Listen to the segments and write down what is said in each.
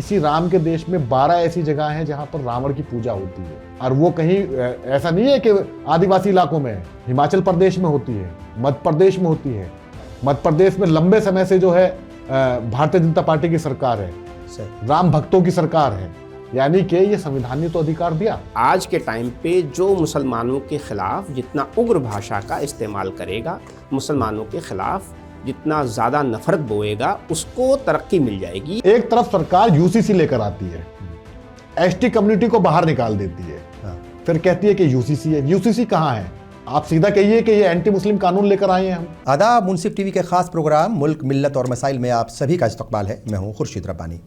इसी राम के देश में 12 ऐसी जगह हैं जहां पर रावण की पूजा होती है, और वो कहीं ऐसा नहीं है कि आदिवासी इलाकों में है। हिमाचल प्रदेश में होती है, मध्य प्रदेश में होती है। मध्य प्रदेश में लंबे समय से जो है भारतीय जनता पार्टी की सरकार है, राम भक्तों की सरकार है, यानी कि ये संविधान ने तो अधिकार दिया। आज के टाइम पे जो मुसलमानों के खिलाफ जितना उग्र भाषा का इस्तेमाल करेगा, मुसलमानों के खिलाफ जितना ज़्यादा नफरत बोएगा, उसको तरक्की मिल जाएगी। एक तरफ सरकार यूसीसी लेकर आती है, एसटी कम्युनिटी को बाहर निकाल देती है, फिर कहती है कि यूसीसी है। यूसीसी कहाँ है? आप सीधा कहिए कि ये एंटी मुस्लिम कानून लेकर आए हैं हम। आदाब, मुंसिफ टीवी के खास प्रोग्राम मुल्क मिल्लत और मसाइल में आप सभी का इस्तकबाल है। मैं हूं खुर्शीद रब्बानी।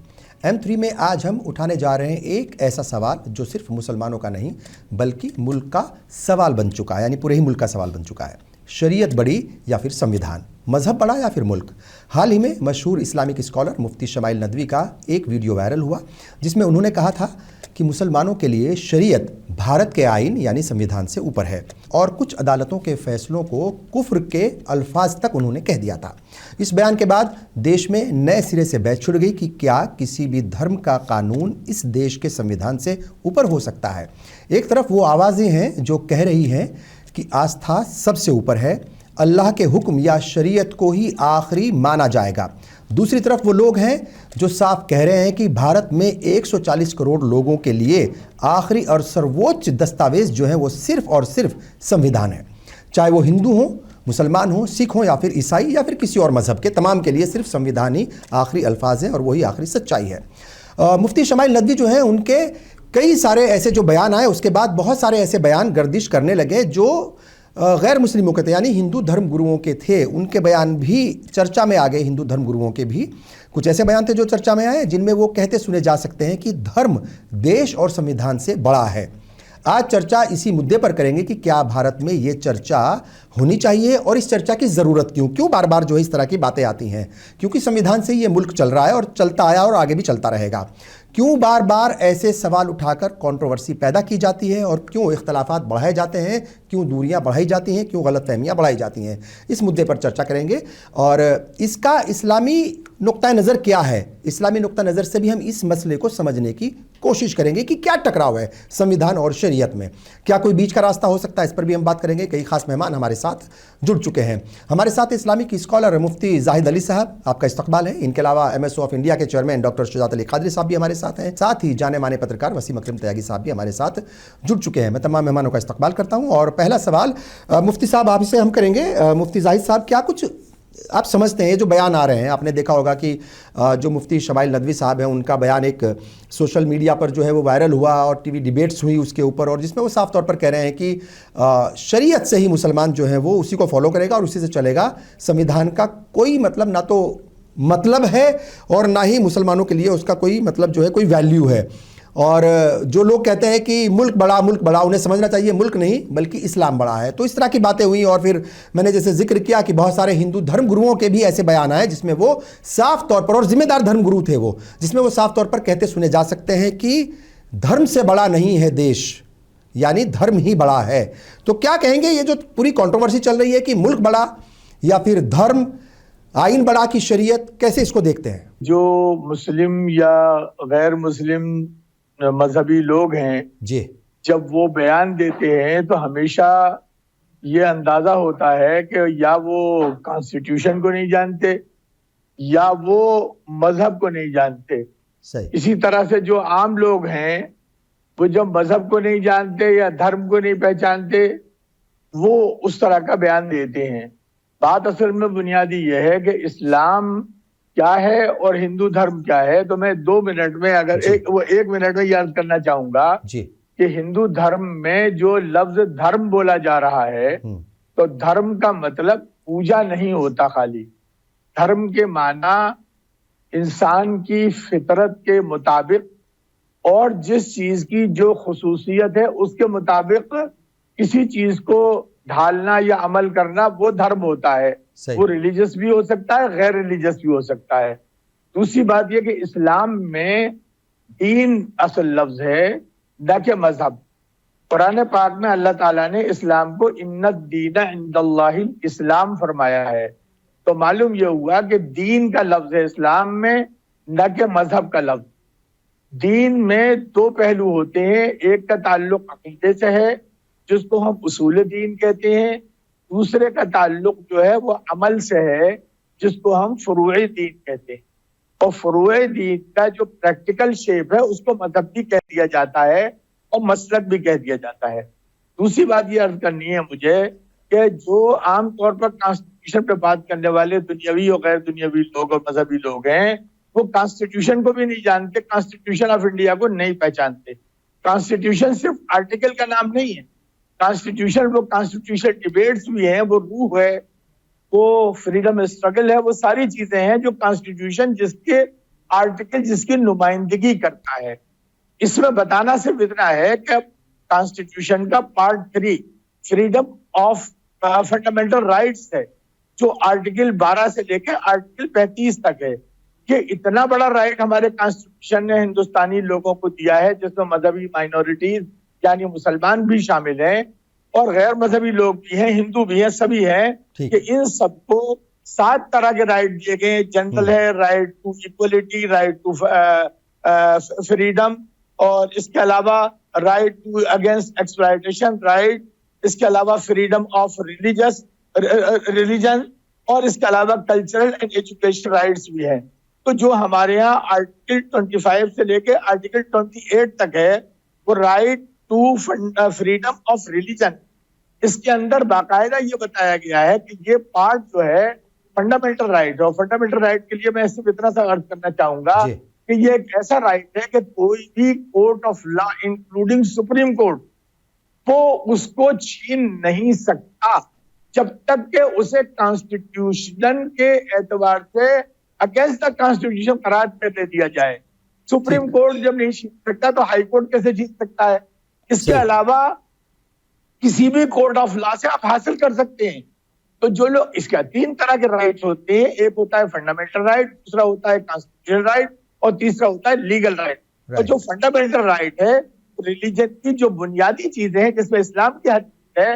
M3 में आज हम उठाने जा रहे हैं एक ऐसा सवाल जो सिर्फ मुसलमानों का नहीं बल्कि मुल्क का सवाल बन चुका है, यानी पूरे ही मुल्क का सवाल बन चुका है। शरीयत बड़ी या फिर संविधान, मजहब बड़ा या फिर मुल्क। हाल ही में मशहूर इस्लामिक स्कॉलर मुफ्ती शमाइल नदवी का एक वीडियो वायरल हुआ जिसमें उन्होंने कहा था कि मुसलमानों के लिए शरीयत भारत के आइन यानी संविधान से ऊपर है, और कुछ अदालतों के फैसलों को कुफ्र के अल्फाज तक उन्होंने कह दिया था। इस बयान के बाद देश में नए सिरे से बहस छिड़ गई कि क्या किसी भी धर्म का कानून इस देश के संविधान से ऊपर हो सकता है। एक तरफ वो आवाज़ें हैं जो कह रही हैं कि आस्था सबसे ऊपर है, अल्लाह के हुक्म या शरीयत को ही आखिरी माना जाएगा। दूसरी तरफ वो लोग हैं जो साफ कह रहे हैं कि भारत में 140 करोड़ लोगों के लिए आखिरी और सर्वोच्च दस्तावेज जो है वो सिर्फ और सिर्फ संविधान है। चाहे वो हिंदू हों, मुसलमान हों, सिख हों या फिर ईसाई या फिर किसी और मजहब के, तमाम के लिए सिर्फ संविधान ही आखिरी अल्फाज है और वही आखिरी सच्चाई है। मुफ्ती शमाइल नदवी जो हैं उनके कई सारे ऐसे जो बयान आए, उसके बाद बहुत सारे ऐसे बयान गर्दिश करने लगे जो गैर मुस्लिमों के थे, यानी हिंदू धर्म गुरुओं के थे। उनके बयान भी चर्चा में आ गए। हिंदू धर्म गुरुओं के भी कुछ ऐसे बयान थे जो चर्चा में आए जिनमें वो कहते सुने जा सकते हैं कि धर्म देश और संविधान से बड़ा है। आज चर्चा इसी मुद्दे पर करेंगे कि क्या भारत में ये चर्चा होनी चाहिए और इस चर्चा की ज़रूरत क्यों बार बार जो है इस तरह की बातें आती हैं। क्योंकि संविधान से ये मुल्क चल रहा है और चलता आया और आगे भी चलता रहेगा। क्यों बार बार ऐसे सवाल उठाकर कंट्रोवर्सी पैदा की जाती है और क्यों इख्तलाफात बढ़ाए जाते हैं, क्यों दूरियां बढ़ाई जाती हैं, क्यों गलतफहमियां बढ़ाई जाती हैं, इस मुद्दे पर चर्चा करेंगे। और इसका इस्लामी नुक्ता नज़र क्या है, इस्लामी नुक्ता नज़र से भी हम इस मसले को समझने की कोशिश करेंगे कि क्या टकराव है संविधान और शरीयत में, क्या कोई बीच का रास्ता हो सकता है, इस पर भी हम बात करेंगे। कई खास मेहमान हमारे साथ जुड़ चुके हैं। हमारे साथ इस्लामिक स्कॉलर मुफ्ती जाहिद अली साहब, आपका इस्तकबाल है। इनके अलावा MSO ऑफ इंडिया के चेयरमैन डॉक्टर शुजात अली कादरी साहब भी हमारे साथ हैं। साथ ही जाने माने पत्रकार वसीम अकरम तयागी साहब भी हमारे साथ जुड़ चुके हैं। मैं तमाम मेहमानों का इस्तकबाल करता हूँ और पहला सवाल मुफ्ती साहब आपसे हम करेंगे। मुफ्ती जाहिद साहब, क्या कुछ आप समझते हैं जो बयान आ रहे हैं? आपने देखा होगा कि जो मुफ्ती शमाइल नदवी साहब हैं उनका बयान एक सोशल मीडिया पर जो है वो वायरल हुआ और टीवी डिबेट्स हुई उसके ऊपर, और जिसमें वो साफ तौर पर कह रहे हैं कि शरीयत से ही मुसलमान जो है वो उसी को फॉलो करेगा और उसी से चलेगा। संविधान का कोई मतलब ना तो मतलब है और ना ही मुसलमानों के लिए उसका कोई मतलब जो है कोई वैल्यू है। और जो लोग कहते हैं कि मुल्क बड़ा, उन्हें समझना चाहिए मुल्क नहीं बल्कि इस्लाम बड़ा है। तो इस तरह की बातें हुई और फिर मैंने जैसे जिक्र किया कि बहुत सारे हिंदू धर्म गुरुओं के भी ऐसे बयान आए जिसमें वो साफ तौर पर, और जिम्मेदार धर्म गुरु थे वो, जिसमें वो साफ तौर पर कहते सुने जा सकते हैं कि धर्म से बड़ा नहीं है देश, यानी धर्म ही बड़ा है। तो क्या कहेंगे, ये जो पूरी कॉन्ट्रोवर्सी चल रही है कि मुल्क बड़ा या फिर धर्म, आइन बड़ा की शरीयत, कैसे इसको देखते हैं? जो मुस्लिम या गैर मुस्लिम मजहबी लोग हैं जी, जब वो बयान देते हैं तो हमेशा ये अंदाजा होता है कि या वो कॉन्स्टिट्यूशन को नहीं जानते या वो मजहब को नहीं जानते। सही। इसी तरह से जो आम लोग हैं वो जब मजहब को नहीं जानते या धर्म को नहीं पहचानते वो उस तरह का बयान देते हैं। बात असल में बुनियादी यह है कि इस्लाम क्या है और हिंदू धर्म क्या है। तो मैं 2 मिनट में अगर एक मिनट में याद करना चाहूंगा कि हिंदू धर्म में जो लफ्ज धर्म बोला जा रहा है तो धर्म का मतलब पूजा नहीं होता खाली। धर्म के माना इंसान की फितरत के मुताबिक और जिस चीज की जो खुसूसियत है उसके मुताबिक किसी चीज को ढालना या अमल करना, वो धर्म होता है। वो रिलीजियस भी हो सकता है, गैर रिलीजियस भी हो सकता है। दूसरी बात यह कि इस्लाम में दीन असल लफ्ज है, न कि मजहब। कुरान पाक में अल्लाह ताला ने इस्लाम को इन्नद दीन इंदल्लाहिल इस्लाम फरमाया है। तो मालूम यह हुआ कि दीन का लफ्ज है इस्लाम में, न कि मजहब का लफ्ज। दीन में दो पहलू होते हैं, एक का ताल्लुक अकीदे से है जिसको हम उसूल दीन कहते हैं, दूसरे का ताल्लुक जो है वो अमल से है जिसको हम फुरूए दीन कहते हैं। और फुरूए दीन का जो प्रैक्टिकल शेप है उसको मजहब भी कह दिया जाता है और मसलक भी कह दिया जाता है। दूसरी बात ये अर्ज करनी है मुझे कि जो आमतौर पर कॉन्स्टिट्यूशन पे बात करने वाले दुनियावी और गैर दुनियावी लोग और मजहबी लोग हैं, वो कॉन्स्टिट्यूशन को भी नहीं जानते, कॉन्स्टिट्यूशन ऑफ इंडिया को नहीं पहचानते। कॉन्स्टिट्यूशन सिर्फ आर्टिकल का नाम नहीं है, कॉन्स्टिट्यूशन वो कॉन्स्टिट्यूशन डिबेट्स भी हैं, वो रूह है, वो फ्रीडम स्ट्रगल है, वो सारी चीजें हैं जो कॉन्स्टिट्यूशन जिसके आर्टिकल जिसकी नुमाइंदगी करता है। इसमें बताना सिर्फ इतना है कि कॉन्स्टिट्यूशन का part 3 freedom of fundamental rights है जो आर्टिकल 12 से लेकर आर्टिकल 35 तक है। कि इतना बड़ा राइट हमारे कॉन्स्टिट्यूशन ने हिंदुस्तानी लोगों को दिया है जिसमें मजहबी माइनॉरिटीज यानी मुसलमान भी शामिल हैं और गैर मजहबी लोग भी हैं, हिंदू भी हैं, सभी हैं, कि इन सबको 7 तरह के राइट दिए गए। जनरल है right to equality, right to freedom, और इसके अलावा right to against exploitation right, इसके अलावा फ्रीडम ऑफ रिलीजन, और इसके अलावा कल्चरल एंड एजुकेशन राइट्स भी हैं। तो जो हमारे यहाँ आर्टिकल 25 से लेके आर्टिकल 28 तक है वो right to freedom of religion, इसके अंदर बाकायदा ये बताया गया है कि ये पार्ट जो है फंडामेंटल राइट है। और फंडामेंटल राइट के लिए मैं सिर्फ इतना सा अर्ज करना चाहूंगा कि ये एक ऐसा राइट है कि कोई भी court of law including supreme court वो उसको छीन नहीं सकता जब तक कि उसे कॉन्स्टिट्यूशन के एतबार से अगेंस्ट द कॉन्स्टिट्यूशन करार कर दे दिया जाए। सुप्रीम कोर्ट जब नहीं जीत सकता तो हाई कोर्ट कैसे जीत सकता है? इसके अलावा किसी भी कोर्ट ऑफ लॉ से आप हासिल कर सकते हैं। तो जो लोग इसका 3 तरह के राइट्स होते हैं, एक होता है फंडामेंटल राइट, दूसरा होता है कॉन्स्टिट्यूशनल राइट और तीसरा होता है लीगल राइट। तो जो फंडामेंटल राइट है, रिलीजन की जो बुनियादी चीजें हैं जिसमें इस्लाम की हद है,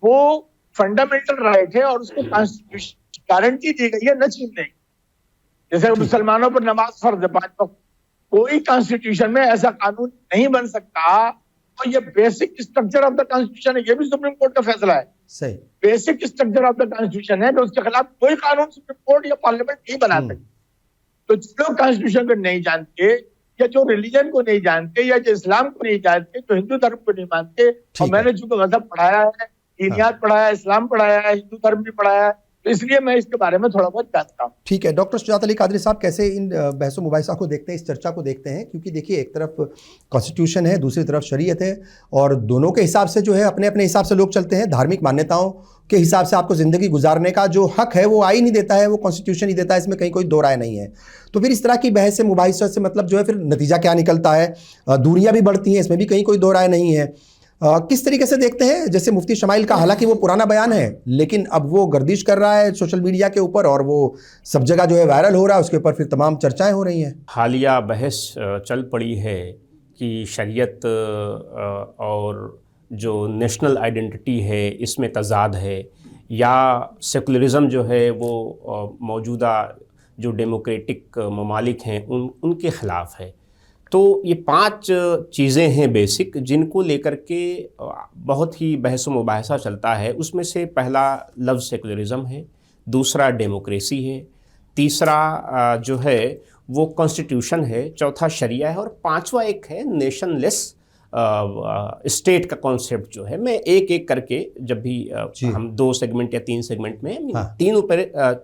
वो फंडामेंटल राइट है और उसको कॉन्स्टिट्यूशन गारंटी दी गई है न छीनने की। जैसे मुसलमानों पर नमाज फर्ज है 5 वक्त, कोई कॉन्स्टिट्यूशन में ऐसा कानून नहीं बन सकता। और ये basic structure of the constitution है, ये भी सुप्रीम कोर्ट का फैसला है। सही basic structure of the constitution है कि उसके खिलाफ कोई कानून सुप्रीम कोर्ट या पार्लियामेंट नहीं बना सकती। तो जो लोग कॉन्स्टिट्यूशन को नहीं जानते या जो रिलीजन को नहीं जानते या जो इस्लाम को नहीं जानते, जो हिंदू धर्म को नहीं मानते, और मैंने चूंकि मजहब पढ़ाया है, दीनियात पढ़ाया है, इस्लाम पढ़ाया है, हिंदू धर्म भी पढ़ाया है, तो इसलिए मैं इसके बारे में थोड़ा बहुत जानता हूँ। ठीक है, डॉक्टर शुजात अली कादरी साहब कैसे इन बहसो मुबाहिसा को देखते हैं, इस चर्चा को देखते हैं? क्योंकि देखिए एक तरफ कॉन्स्टिट्यूशन है, दूसरी तरफ शरीयत है, और दोनों के हिसाब से जो है अपने अपने हिसाब से लोग चलते हैं। धार्मिक मान्यताओं के हिसाब से आपको ज़िंदगी गुजारने का जो हक है वो आईन ही देता है, वो कॉन्स्टिट्यूशन ही देता है, इसमें कहीं कोई दो राय नहीं है। तो फिर इस तरह की बहस से मुबाहिसा से मतलब जो है फिर नतीजा क्या निकलता है? दूरियाँ भी बढ़ती हैं, इसमें भी कहीं कोई दो राय नहीं है। किस तरीके से देखते हैं? जैसे मुफ्ती शमाइल का, हालांकि वो पुराना बयान है लेकिन अब वो गर्दिश कर रहा है सोशल मीडिया के ऊपर और वो सब जगह जो है वायरल हो रहा है, उसके ऊपर फिर तमाम चर्चाएं हो रही हैं। हालिया बहस चल पड़ी है कि शरीयत और जो नेशनल आइडेंटिटी है इसमें तजाद है, या सेकुलरिज़म जो है वो मौजूदा जो डेमोक्रेटिक ममालिक हैं उनके ख़िलाफ़ है। तो ये 5 चीज़ें हैं बेसिक जिनको लेकर के बहुत ही बहस व मुबाहिसा चलता है। उसमें से पहला लफ्ज़ सेकुलरिज़म है, दूसरा डेमोक्रेसी है, तीसरा जो है वो कॉन्स्टिट्यूशन है, चौथा शरिया है, और 5वां एक है नेशनलेस स्टेट का कॉन्सेप्ट जो है। मैं एक एक करके जब भी हम 2 सेगमेंट या 3 सेगमेंट में तीनों पर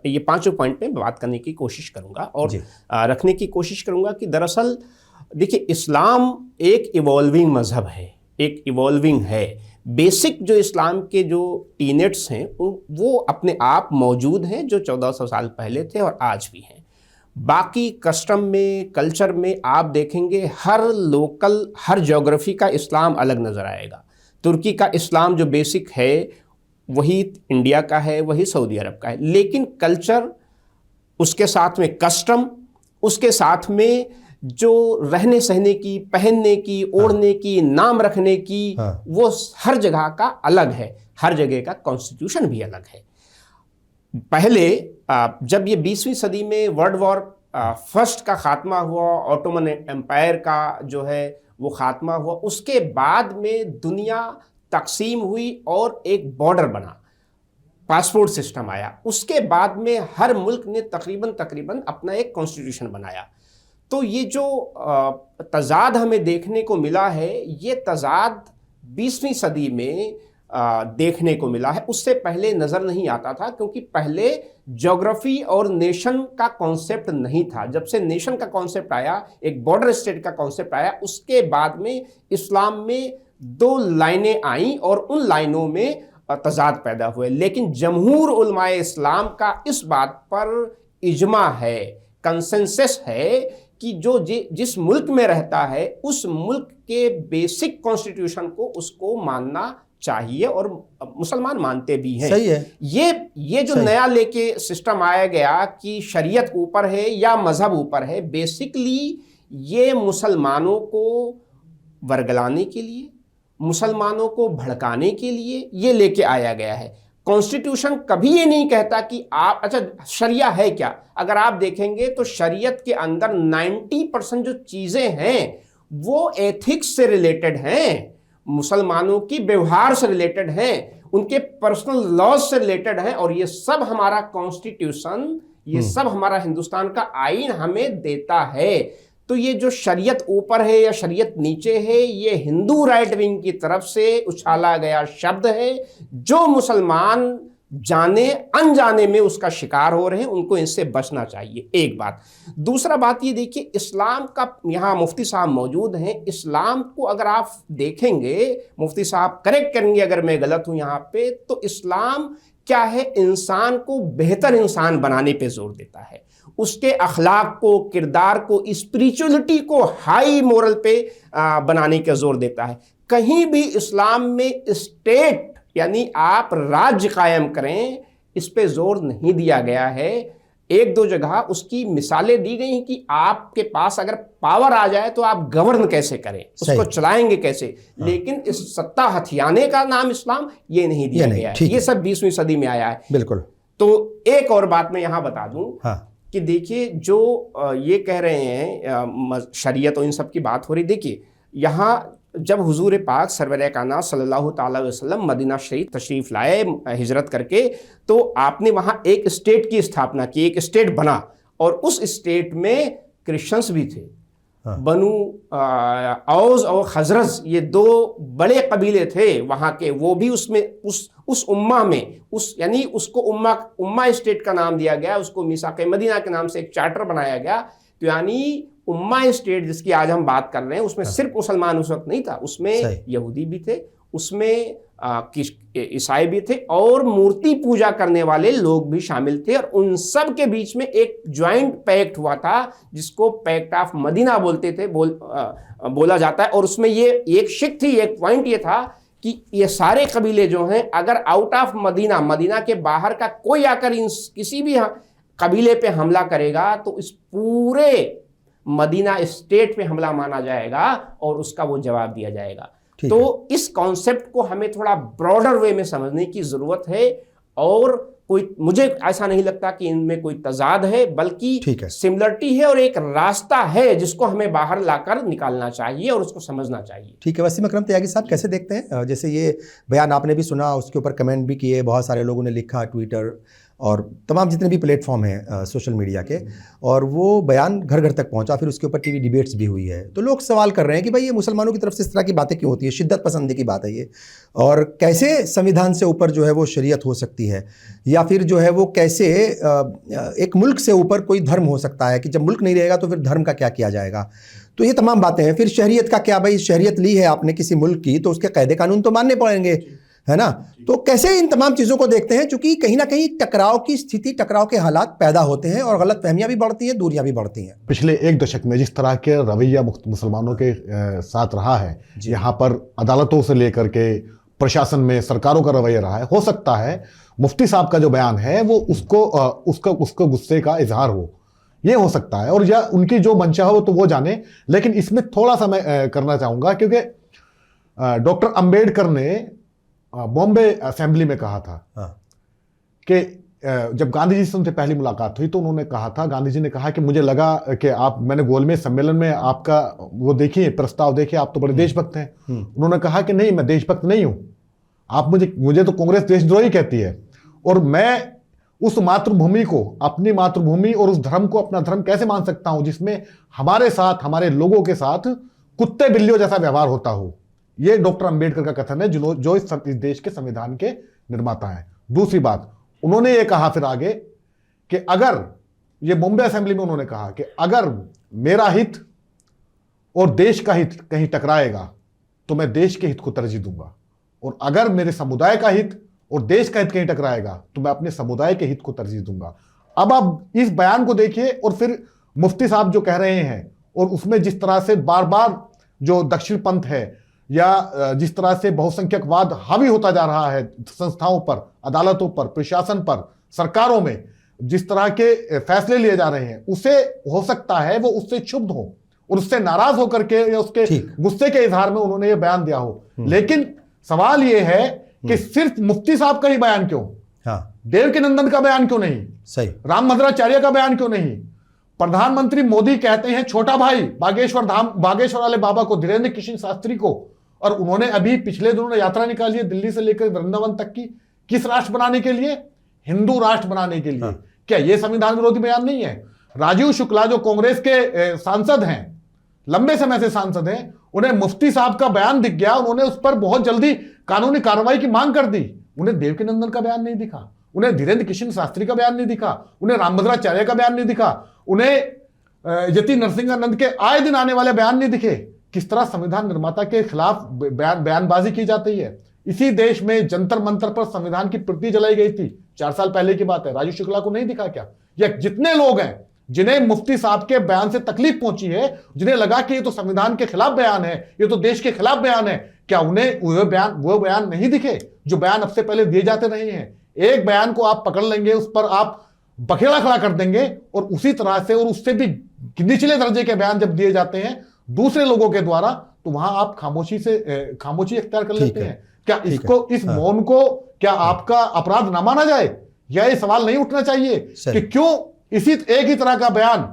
ये 5 पॉइंट पे बात करने की कोशिश करूँगा और रखने की कोशिश करूँगा कि दरअसल देखिए इस्लाम एक इवॉल्विंग मज़हब है, एक इवॉल्विंग है। बेसिक जो इस्लाम के जो टीनेट्स हैं वो अपने आप मौजूद हैं जो 1400 साल पहले थे और आज भी हैं। बाकी कस्टम में, कल्चर में आप देखेंगे हर लोकल, हर ज्योग्राफी का इस्लाम अलग नज़र आएगा। तुर्की का इस्लाम जो बेसिक है वही इंडिया का है, वही सऊदी अरब का है, लेकिन कल्चर, उसके साथ में कस्टम, उसके साथ में जो रहने सहने की, पहनने की, ओढ़ने की, नाम रखने की, वो हर जगह का अलग है, हर जगह का कॉन्स्टिट्यूशन भी अलग है। पहले जब ये 20वीं सदी में वर्ल्ड वॉर फर्स्ट का खात्मा हुआ, ऑटोमन एम्पायर का जो है वो खात्मा हुआ, उसके बाद में दुनिया तकसीम हुई और एक बॉर्डर बना, पासपोर्ट सिस्टम आया, उसके बाद में हर मुल्क ने तकरीबन अपना एक कॉन्स्टिट्यूशन बनाया। तो ये जो तजाद हमें देखने को मिला है, ये तजाद 20वीं सदी में देखने को मिला है। उससे पहले नज़र नहीं आता था, क्योंकि पहले ज्योग्राफी और नेशन का कॉन्सेप्ट नहीं था। जब से नेशन का कॉन्सेप्ट आया, एक बॉर्डर स्टेट का कॉन्सेप्ट आया, उसके बाद में इस्लाम में 2 लाइनें आईं और उन लाइनों में तजाद पैदा हुए। लेकिन जमहूर उलमाए इस्लाम का इस बात पर इजमा है, कंसेंसस है कि जो जिस मुल्क में रहता है उस मुल्क के बेसिक कॉन्स्टिट्यूशन को उसको मानना चाहिए, और मुसलमान मानते भी हैं। सही है। ये जो नया लेके सिस्टम आया गया कि शरीयत ऊपर है या मजहब ऊपर है, बेसिकली ये मुसलमानों को वर्गलाने के लिए, मुसलमानों को भड़काने के लिए ये लेके आया गया है। कॉन्स्टिट्यूशन कभी ये नहीं कहता कि आप, अच्छा शरिया है क्या? अगर आप देखेंगे तो शरीयत के अंदर 90% जो चीज़ें हैं वो एथिक्स से रिलेटेड हैं, मुसलमानों की व्यवहार से रिलेटेड हैं, उनके पर्सनल लॉज से रिलेटेड हैं, और ये सब हमारा कॉन्स्टिट्यूशन, ये सब हमारा हिंदुस्तान का आईन हमें देता है। तो ये जो शरीयत ऊपर है या शरीयत नीचे है, ये हिंदू राइट विंग की तरफ से उछाला गया शब्द है, जो मुसलमान जाने अनजाने में उसका शिकार हो रहे हैं। उनको इससे बचना चाहिए, एक बात। दूसरा बात ये देखिए, इस्लाम का, यहाँ मुफ्ती साहब मौजूद हैं, इस्लाम को अगर आप देखेंगे, मुफ्ती साहब करेक्ट करेंगे अगर मैं गलत हूँ यहाँ पे, तो इस्लाम क्या है, इंसान को बेहतर इंसान बनाने पे जोर देता है, उसके अखलाक को, किरदार को, स्पिरिचुअलिटी को हाई मोरल पे बनाने का जोर देता है। कहीं भी इस्लाम में स्टेट यानी आप राज्य कायम करें, इस पे जोर नहीं दिया गया है। 1-2 जगह उसकी मिसालें दी गई हैं कि आपके पास अगर पावर आ जाए तो आप गवर्न कैसे करें, उसको चलाएंगे कैसे, लेकिन इस सत्ता हथियाने का नाम इस्लाम ये नहीं दिया गया है। ये सब 20वीं सदी में आया है। बिल्कुल। तो एक और बात मैं यहाँ बता दूं, हाँ। कि देखिए जो ये कह रहे हैं शरीयत और इन सब की बात हो रही, देखिए यहाँ जब हुजूर पाक सरवरे काना सल्लल्लाहु ताला अलैहि वसल्लम मदीना शरीफ तशरीफ़ लाए हिजरत करके, तो आपने वहाँ एक स्टेट की स्थापना की, एक स्टेट बना, और उस स्टेट में क्रिश्चियंस भी थे। हाँ। बनु औस और खजरज, ये 2 बड़े कबीले थे वहाँ के, वो भी उसमें उस उम्मा में, उस यानी उसको उम्मा स्टेट का नाम दिया गया, उसको मीसाक़े मदीना के नाम से एक चार्टर बनाया गया। तो यानी उम्मा स्टेट जिसकी आज हम बात कर रहे हैं, उसमें सिर्फ मुसलमान उस वक्त नहीं था, उसमें यहूदी भी थे, उसमें ईसाई भी थे, और मूर्ति पूजा करने वाले लोग भी शामिल थे, और उन सब के बीच में एक ज्वाइंट पैक्ट हुआ था जिसको पैक्ट ऑफ मदीना बोलते थे, बोला जाता है। और उसमें ये एक शिक थी, एक पॉइंट ये था कि ये सारे कबीले जो हैं, अगर आउट ऑफ मदीना के बाहर का कोई आकर इन किसी भी कबीले पे हमला करेगा तो इस पूरे मदीना स्टेट पे हमला माना जाएगा और उसका वो जवाब दिया जाएगा। तो इस कॉन्सेप्ट को हमें थोड़ा ब्रॉडर वे में समझने की ज़रूरत है, और कोई, मुझे ऐसा नहीं लगता कि इनमें कोई तजाद है, बल्कि सिमिलरिटी है और एक रास्ता है जिसको हमें बाहर लाकर निकालना चाहिए और उसको समझना चाहिए। ठीक है। वसीम अकरम त्यागी साहब, कैसे देखते हैं, जैसे ये बयान आपने भी सुना, उसके ऊपर कमेंट भी किए, बहुत सारे लोगों ने लिखा, ट्विटर और तमाम जितने भी प्लेटफॉर्म हैं सोशल मीडिया के, और वो बयान घर घर तक पहुंचा, फिर उसके ऊपर टीवी डिबेट्स भी हुई है। तो लोग सवाल कर रहे हैं कि भाई ये मुसलमानों की तरफ से इस तरह की बातें क्यों होती है, शिद्दत पसंदी की बात है ये, और कैसे संविधान से ऊपर जो है वो शरीयत हो सकती है, या फिर जो है वो कैसे एक मुल्क से ऊपर कोई धर्म हो सकता है, कि जब मुल्क नहीं रहेगा तो फिर धर्म का क्या किया जाएगा। तो ये तमाम बातें हैं। फिर शरीयत का क्या, भाई शरीयत ली है आपने किसी मुल्क की तो उसके कायदे कानून तो मानने पड़ेंगे, है ना। तो कैसे इन तमाम चीज़ों को देखते हैं, चूंकि कहीं ना कहीं टकराव की स्थिति, टकराव के हालात पैदा होते हैं और गलत फहमियां भी बढ़ती हैं, दूरियां भी बढ़ती हैं। पिछले 1 दशक में जिस तरह के रवैया मुसलमानों के साथ रहा है, यहाँ पर अदालतों से लेकर के प्रशासन में सरकारों का रवैया रहा है, हो सकता है मुफ्ती साहब का जो बयान है वो उसको गुस्से का इजहार हो, ये हो सकता है, और या उनकी जो मंशा हो तो वो जाने। लेकिन इसमें थोड़ा सा मैं करना चाहूँगा, क्योंकि डॉक्टर अंबेडकर ने बॉम्बे असेंबली में कहा था कि जब गांधी जी से उनसे पहली मुलाकात हुई तो उन्होंने कहा था, गांधी जी ने कहा कि मुझे लगा कि मैंने गोलमेज सम्मेलन में आपका वो देखिए प्रस्ताव देखिए, आप तो बड़े देशभक्त हैं। उन्होंने कहा कि नहीं, मैं देशभक्त नहीं हूं, आप मुझे तो कांग्रेस देशद्रोही कहती है, और मैं उस मातृभूमि को, अपनी मातृभूमि और उस धर्म को अपना धर्म कैसे मान सकता हूं जिसमें हमारे साथ, हमारे लोगों के साथ कुत्ते बिल्लियों जैसा व्यवहार होता हो। यह डॉक्टर अंबेडकर का कथन है, जो इस देश के संविधान के निर्माता हैं। दूसरी बात उन्होंने ये कहा फिर आगे कि अगर, ये बॉम्बे असेंबली में उन्होंने कहा कि अगर मेरा हित और देश का हित कहीं टकराएगा तो मैं देश के हित को तरजीह दूंगा, और अगर मेरे समुदाय का हित और देश का हित कहीं टकराएगा तो मैं अपने समुदाय के हित को तरजीह दूंगा। अब आप इस बयान को देखिए, और फिर मुफ्ती साहब जो कह रहे हैं, और उसमें जिस तरह से बार बार जो दक्षिण पंथ है या जिस तरह से बहुसंख्यकवाद हावी होता जा रहा है संस्थाओं पर, अदालतों पर, प्रशासन पर, सरकारों में जिस तरह के फैसले लिए जा रहे हैं, उसे हो सकता है वो उससे क्षुब्ध हो और उससे नाराज होकर के या उसके गुस्से के इजहार में उन्होंने ये बयान दिया हो। लेकिन सवाल ये है कि सिर्फ मुफ्ती साहब का ही बयान क्यों? देवकीनंदन का बयान क्यों नहीं? सही, रामभद्राचार्य का बयान क्यों नहीं? प्रधानमंत्री मोदी कहते हैं छोटा भाई बागेश्वर वाले बाबा को, धीरेन्द्र कृष्ण शास्त्री को, और उन्होंने अभी पिछले दिनों यात्रा निकाली है दिल्ली से लेकर वृंदावन तक की, किस राष्ट्र बनाने के लिए? हिंदू राष्ट्र बनाने के लिए। क्या यह संविधान विरोधी बयान नहीं है? राजीव शुक्ला जो कांग्रेस के सांसद हैं, लंबे समय से सांसद हैं, उन्हें मुफ्ती साहब का बयान दिख गया, उन्होंने उस पर बहुत जल्दी कानूनी कार्रवाई की मांग कर दी। उन्हें देवकीनंदन का बयान नहीं दिखा, उन्हें धीरेन्द्र कृष्ण शास्त्री का बयान नहीं दिखा, उन्हें रामभद्राचार्य का बयान नहीं दिखा, उन्हें यति नरसिंहानंद के आए दिन आने वाले बयान नहीं दिखे। किस तरह संविधान निर्माता के खिलाफ बयानबाजी की जाती है। इसी देश में जंतर मंतर पर संविधान की प्रति जलाई गई थी, 4 साल पहले की बात है। राजीव शुक्ला को नहीं दिखा क्या? या जितने लोग हैं जिन्हें मुफ्ती साहब के बयान से तकलीफ पहुंची है, जिन्हें लगा कि ये तो संविधान के खिलाफ बयान है, ये तो देश के खिलाफ बयान है, क्या उन्हें वो बयान नहीं दिखे जो बयान अब से पहले दिए जाते रहे हैं? एक बयान को आप पकड़ लेंगे, उस पर आप बखेड़ा खड़ा कर देंगे, और उसी तरह से और उससे भी निचले दर्जे के बयान जब दिए जाते हैं दूसरे लोगों के द्वारा, तो वहां आप खामोशी इख्तियार कर लेते हैं। क्या इस मौन को क्या आपका अपराध ना माना जाए? या ये सवाल नहीं उठना चाहिए कि क्यों इसी एक ही तरह का बयान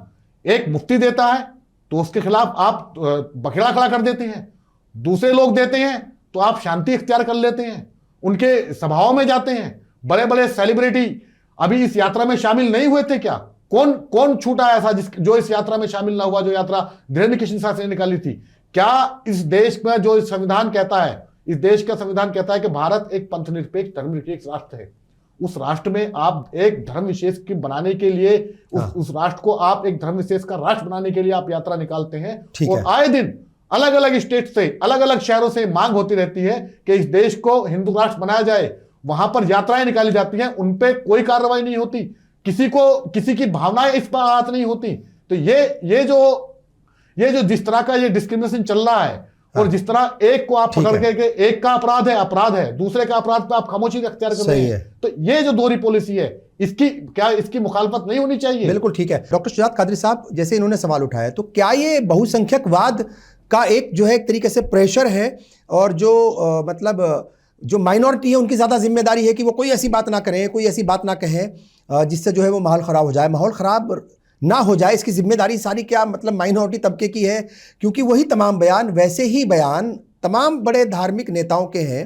एक मुफ्ती देता है तो उसके खिलाफ आप बखेड़ा खड़ा कर देते हैं, दूसरे लोग देते हैं तो आप शांति इख्तियार कर लेते हैं, उनके सभाओं में जाते हैं। बड़े बड़े सेलिब्रिटी अभी इस यात्रा में शामिल नहीं हुए थे क्या? कौन छूटा ऐसा जो इस यात्रा में शामिल ना हुआ, जो यात्रा धीरेन्द्र कृष्ण शास्त्री ने निकाली थी? क्या इस देश में जो संविधान कहता है, इस देश का संविधान कहता है कि भारत एक पंथनिरपेक्ष धर्मनिरपेक्ष राष्ट्र है, उस राष्ट्र में आप एक धर्म विशेष की बनाने के लिए उस राष्ट्र को आप एक धर्म विशेष का राष्ट्र बनाने के लिए आप यात्रा निकालते हैं, और आए दिन अलग अलग स्टेट से, अलग अलग शहरों से मांग होती रहती है कि इस देश को हिंदू राष्ट्र बनाया जाए। वहां पर यात्राएं निकाली जाती हैं, उन पे कोई कार्रवाई नहीं होती, किसी की भावनाएं इस पर हाथ नहीं होती। तो ये जो जिस तरह का ये डिस्क्रिमिनेशन चल रहा है, और जिस तरह एक को आप पकड़ के एक का अपराध है, दूसरे का अपराध पे आप खामोशी अख्तियार कर रहे हैं, तो ये जो दोहरी पॉलिसी है, इसकी मुखालफत नहीं होनी चाहिए। बिल्कुल ठीक है। डॉक्टर शुजात कादरी साहब, जैसे इन्होंने सवाल उठाया, तो क्या ये बहुसंख्यकवाद का एक जो है एक तरीके से प्रेशर है, और जो मतलब जो माइनॉरिटी है उनकी ज़्यादा जिम्मेदारी है कि वो कोई ऐसी बात ना करें, कोई ऐसी बात ना कहें जिससे जो है वो माहौल ख़राब हो जाए, माहौल ख़राब ना हो जाए, इसकी जिम्मेदारी सारी क्या मतलब माइनॉरिटी तबके की है? क्योंकि वही तमाम बयान, वैसे ही बयान तमाम बड़े धार्मिक नेताओं के हैं,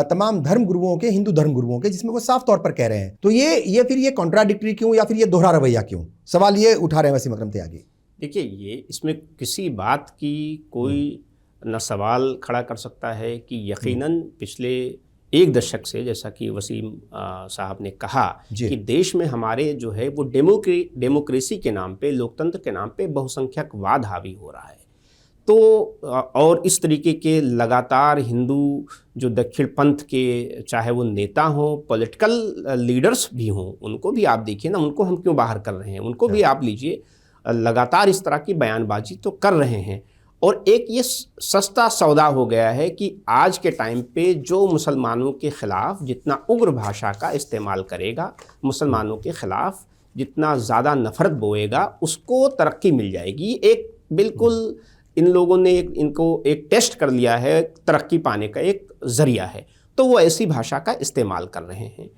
तमाम धर्म गुरुओं के, हिंदू धर्म गुरुओं के, जिसमें वो साफ तौर पर कह रहे हैं। तो ये फिर ये कॉन्ट्राडिक्टरी क्यों, या फिर ये दोहरा रवैया क्यों? सवाल ये उठा रहे हैं वसीम अकरम त्यागी। देखिए, ये इसमें किसी बात की कोई न सवाल खड़ा कर सकता है कि यकीनन पिछले 1 दशक से, जैसा कि वसीम साहब ने कहा कि देश में हमारे जो है वो डेमोक्रेसी के नाम पे, लोकतंत्र के नाम पे बहुसंख्यकवाद हावी हो रहा है। तो और इस तरीके के लगातार हिंदू जो दक्षिण पंथ के, चाहे वो नेता हों, पॉलिटिकल लीडर्स भी हों, उनको भी आप देखिए ना, उनको हम क्यों बाहर कर रहे हैं? उनको भी आप लीजिए, लगातार इस तरह की बयानबाजी तो कर रहे हैं। और एक ये सस्ता सौदा हो गया है कि आज के टाइम पे जो मुसलमानों के ख़िलाफ़ जितना उग्र भाषा का इस्तेमाल करेगा, मुसलमानों के ख़िलाफ़ जितना ज़्यादा नफ़रत बोएगा, उसको तरक्की मिल जाएगी। एक बिल्कुल इन लोगों ने इनको एक टेस्ट कर लिया है, तरक्की पाने का एक ज़रिया है, तो वो ऐसी भाषा का इस्तेमाल कर रहे हैं।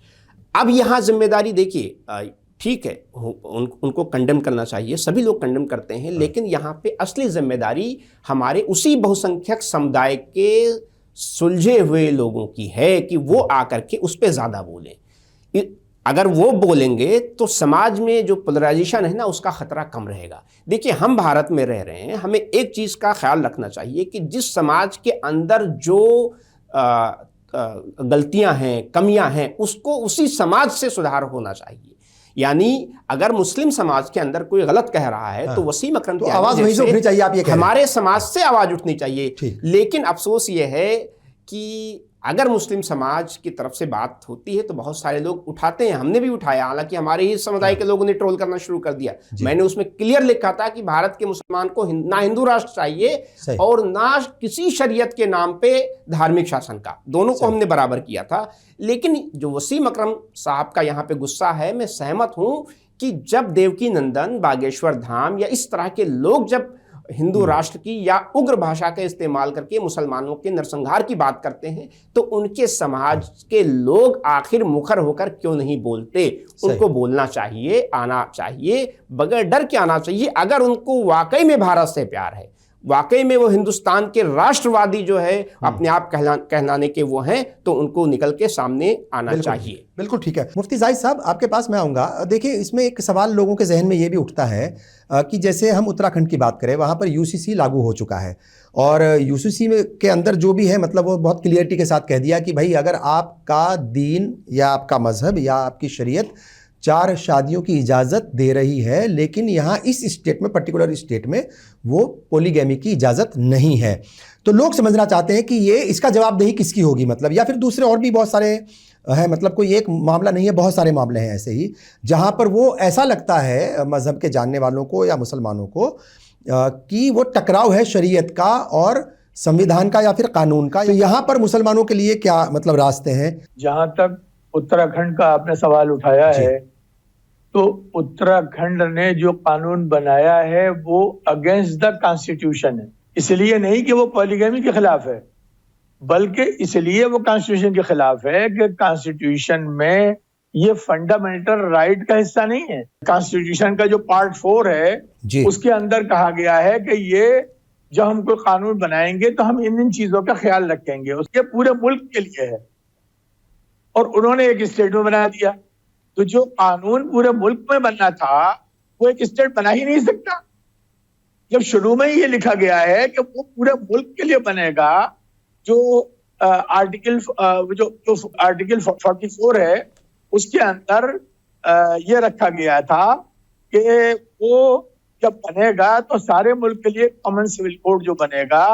अब यहाँ जिम्मेदारी देखिए, ठीक है, उनको कंडेम करना चाहिए, सभी लोग कंडेम करते हैं, लेकिन यहाँ पे असली जिम्मेदारी हमारे उसी बहुसंख्यक समुदाय के सुलझे हुए लोगों की है कि वो आकर के उस पर ज़्यादा बोलें। अगर वो बोलेंगे तो समाज में जो पोलराइजेशन है ना, उसका ख़तरा कम रहेगा। देखिए, हम भारत में रह रहे हैं, हमें एक चीज़ का ख्याल रखना चाहिए कि जिस समाज के अंदर जो गलतियां हैं, कमियां हैं, उसको उसी समाज से सुधार होना चाहिए। यानी अगर मुस्लिम समाज के अंदर कोई गलत कह रहा है तो वसीम अकरम तो आवाज वहीं से उठनी चाहिए, आप ये कह रहे हैं। हमारे समाज से आवाज उठनी चाहिए। लेकिन अफसोस ये है कि अगर मुस्लिम समाज की तरफ से बात होती है तो बहुत सारे लोग उठाते हैं, हमने भी उठाया, हालांकि हमारे ही समुदाय के लोगों ने ट्रोल करना शुरू कर दिया। मैंने उसमें क्लियर लिखा था कि भारत के मुसलमान को ना हिंदू राष्ट्र चाहिए और ना किसी शरीयत के नाम पे धार्मिक शासन का, दोनों को हमने बराबर किया था। लेकिन जो वसीम अकरम साहब का यहाँ पे गुस्सा है, मैं सहमत हूँ कि जब देवकी नंदन, बागेश्वर धाम या इस तरह के लोग जब हिंदू राष्ट्र की या उग्र भाषा का इस्तेमाल करके मुसलमानों के नरसंहार की बात करते हैं तो उनके समाज के लोग आखिर मुखर होकर क्यों नहीं बोलते? उनको बोलना चाहिए, आना चाहिए, बगैर डर के आना चाहिए। अगर उनको वाकई में भारत से प्यार है, वाकई में वो हिंदुस्तान के राष्ट्रवादी जो है अपने आप कहलाने के वो हैं, तो उनको निकल के सामने आना चाहिए। बिल्कुल ठीक है। मुफ्ती जाहिद साहब, आपके पास मैं आऊँगा। देखिए, इसमें एक सवाल लोगों के जहन में ये भी उठता है कि जैसे हम उत्तराखंड की बात करें, वहाँ पर यूसीसी लागू हो चुका है और यूसीसी के अंदर जो भी है, मतलब वो बहुत क्लियरिटी के साथ कह दिया कि भाई अगर आपका दीन या आपका मजहब या आपकी शरीयत 4 शादियों की इजाज़त दे रही है, लेकिन यहाँ इस स्टेट में, पर्टिकुलर स्टेट में, वो पॉलीगैमी की इजाज़त नहीं है। तो लोग समझना चाहते हैं कि ये इसका जवाबदेही किसकी होगी, मतलब, या फिर दूसरे और भी बहुत सारे है, मतलब कोई एक मामला नहीं है, बहुत सारे मामले हैं ऐसे ही जहाँ पर वो ऐसा लगता है मज़हब के जानने वालों को या मुसलमानों को कि वो टकराव है शरीयत का और संविधान का या फिर कानून का। तो यहाँ पर मुसलमानों के लिए क्या मतलब रास्ते हैं? जहाँ तक उत्तराखंड का आपने सवाल उठाया है, तो उत्तराखंड ने जो कानून बनाया है वो अगेंस्ट द कॉन्स्टिट्यूशन है। इसलिए नहीं कि वो पॉलीगैमी के खिलाफ है, बल्कि इसलिए वो कॉन्स्टिट्यूशन के खिलाफ है कि कॉन्स्टिट्यूशन में ये फंडामेंटल राइट का हिस्सा नहीं है। कॉन्स्टिट्यूशन का जो पार्ट 4 है उसके अंदर कहा गया है कि ये जब हम कोई कानून बनाएंगे तो हम इन चीजों का ख्याल रखेंगे, उसके पूरे मुल्क के लिए है। और उन्होंने एक स्टेट में बना दिया, तो जो कानून पूरे मुल्क में बनना था वो एक स्टेट बना ही नहीं सकता। जब शुरू में ही ये लिखा गया है कि वो पूरे मुल्क के लिए बनेगा, जो आर्टिकल 44 है उसके अंदर ये रखा गया था कि वो जब बनेगा तो सारे मुल्क के लिए कॉमन सिविल कोड जो बनेगा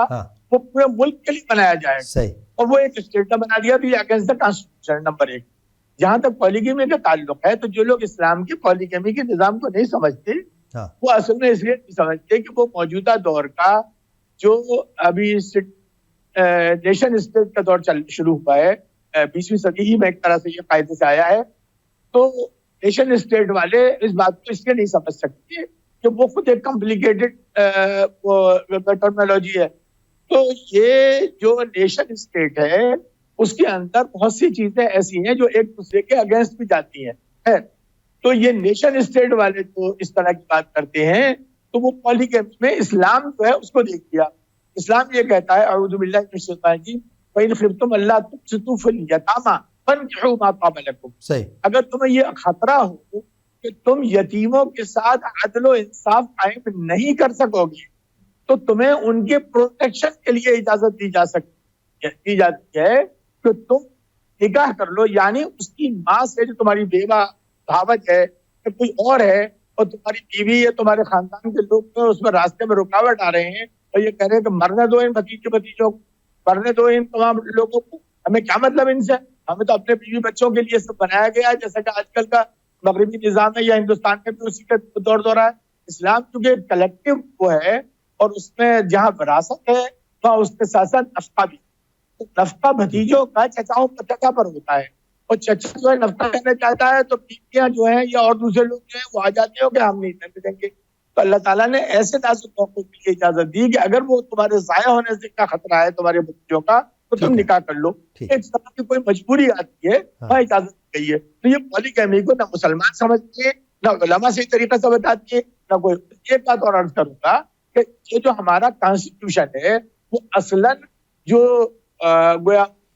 वो पूरे मुल्क के लिए बनाया जाएगा। सही। और वो एक स्टेट का बना दिया, तो ये अगेंस्ट द कॉन्स्टिट्यूशन। नंबर 1, जहां तक पॉलीगैमी का ताल्लुक है, तो जो लोग इस्लाम के पॉलीगैमी के निजाम को नहीं समझते, वो असल में इसलिए नहीं समझते कि वो मौजूदा दौर का जो अभी नेशन स्टेट का दौर शुरू हुआ है, 20वीं सदी ही में एक तरह से ये कायदे से आया है। तो नेशन स्टेट वाले इस बात को इसलिए नहीं समझ सकते कि वो खुद एक कॉम्प्लिकेटेड टर्मिनोलॉजी है। तो ये जो नेशन स्टेट है उसके अंदर बहुत सी चीजें ऐसी हैं जो एक दूसरे के अगेंस्ट भी जाती हैं। तो ये नेशन स्टेट वाले जो इस तरह की बात करते हैं, तो वो पॉलीगैमी में इस्लाम जो है उसको देख लिया। इस्लाम ये कहता है, अऊज़ु बिल्लाहि मिनश शैतानिर रजीम, फ़इन ख़िफ़्तुम अल्ला तुक़्सितू फ़िल यतामा फ़न्किहू मा ताब लकुम। सही। अगर तुम्हें ये खतरा हो कि तुम यतीमों के साथ अदल व इंसाफ कायम नहीं कर सकोगे, तो तुम्हें उनके प्रोटेक्शन के लिए इजाजत दी जाती है कि तुम निकाह कर लो, यानी उसकी माँ से जो तुम्हारी बेवा भावज है या कोई और है और तुम्हारी बीवी या तुम्हारे खानदान के लोग उसमें रास्ते में रुकावट आ रहे हैं और ये कह रहे हैं कि मरने दो इन भतीजों को, मरने दो इन तमाम लोगों को, हमें क्या मतलब इनसे? हमें तो अपने बीवी बच्चों के लिए सब बनाया गया है, जैसा कि आजकल का मगरबी निजाम है या हिंदुस्तान में भी उसी का दौर दौरा है। इस्लाम चूंकि कलेक्टिव वो है और उसमें जहाँ विरासत है वहाँ उसके साथ साथ नफका भी, तो नफका भतीजों का चचा पर होता है, और चचा जो है नफका करना चाहता है तो बीवियां जो है या और दूसरे लोग जो है वो आ जाते हो कि हम नहीं करने देंगे। तो अल्लाह ताला ने ऐसे नाजुक मौकों के लिए इजाजत दी कि अगर वो तुम्हारे जाया होने से का खतरा है तुम्हारे बच्चों का, तो ठीक तुम है। निकाह कर लो। ठीक। एक तरह की कोई मजबूरी आती है, हाँ। वहाँ इजाजत दी गई है। तो ये पॉलीगैमी को ना मुसलमान समझते हैं, ना उलमा सही तरीके से बताती है, ना कोई। एक बात और अर्ज करूंगा कि ये जो हमारा कॉन्स्टिट्यूशन है वो असलन जो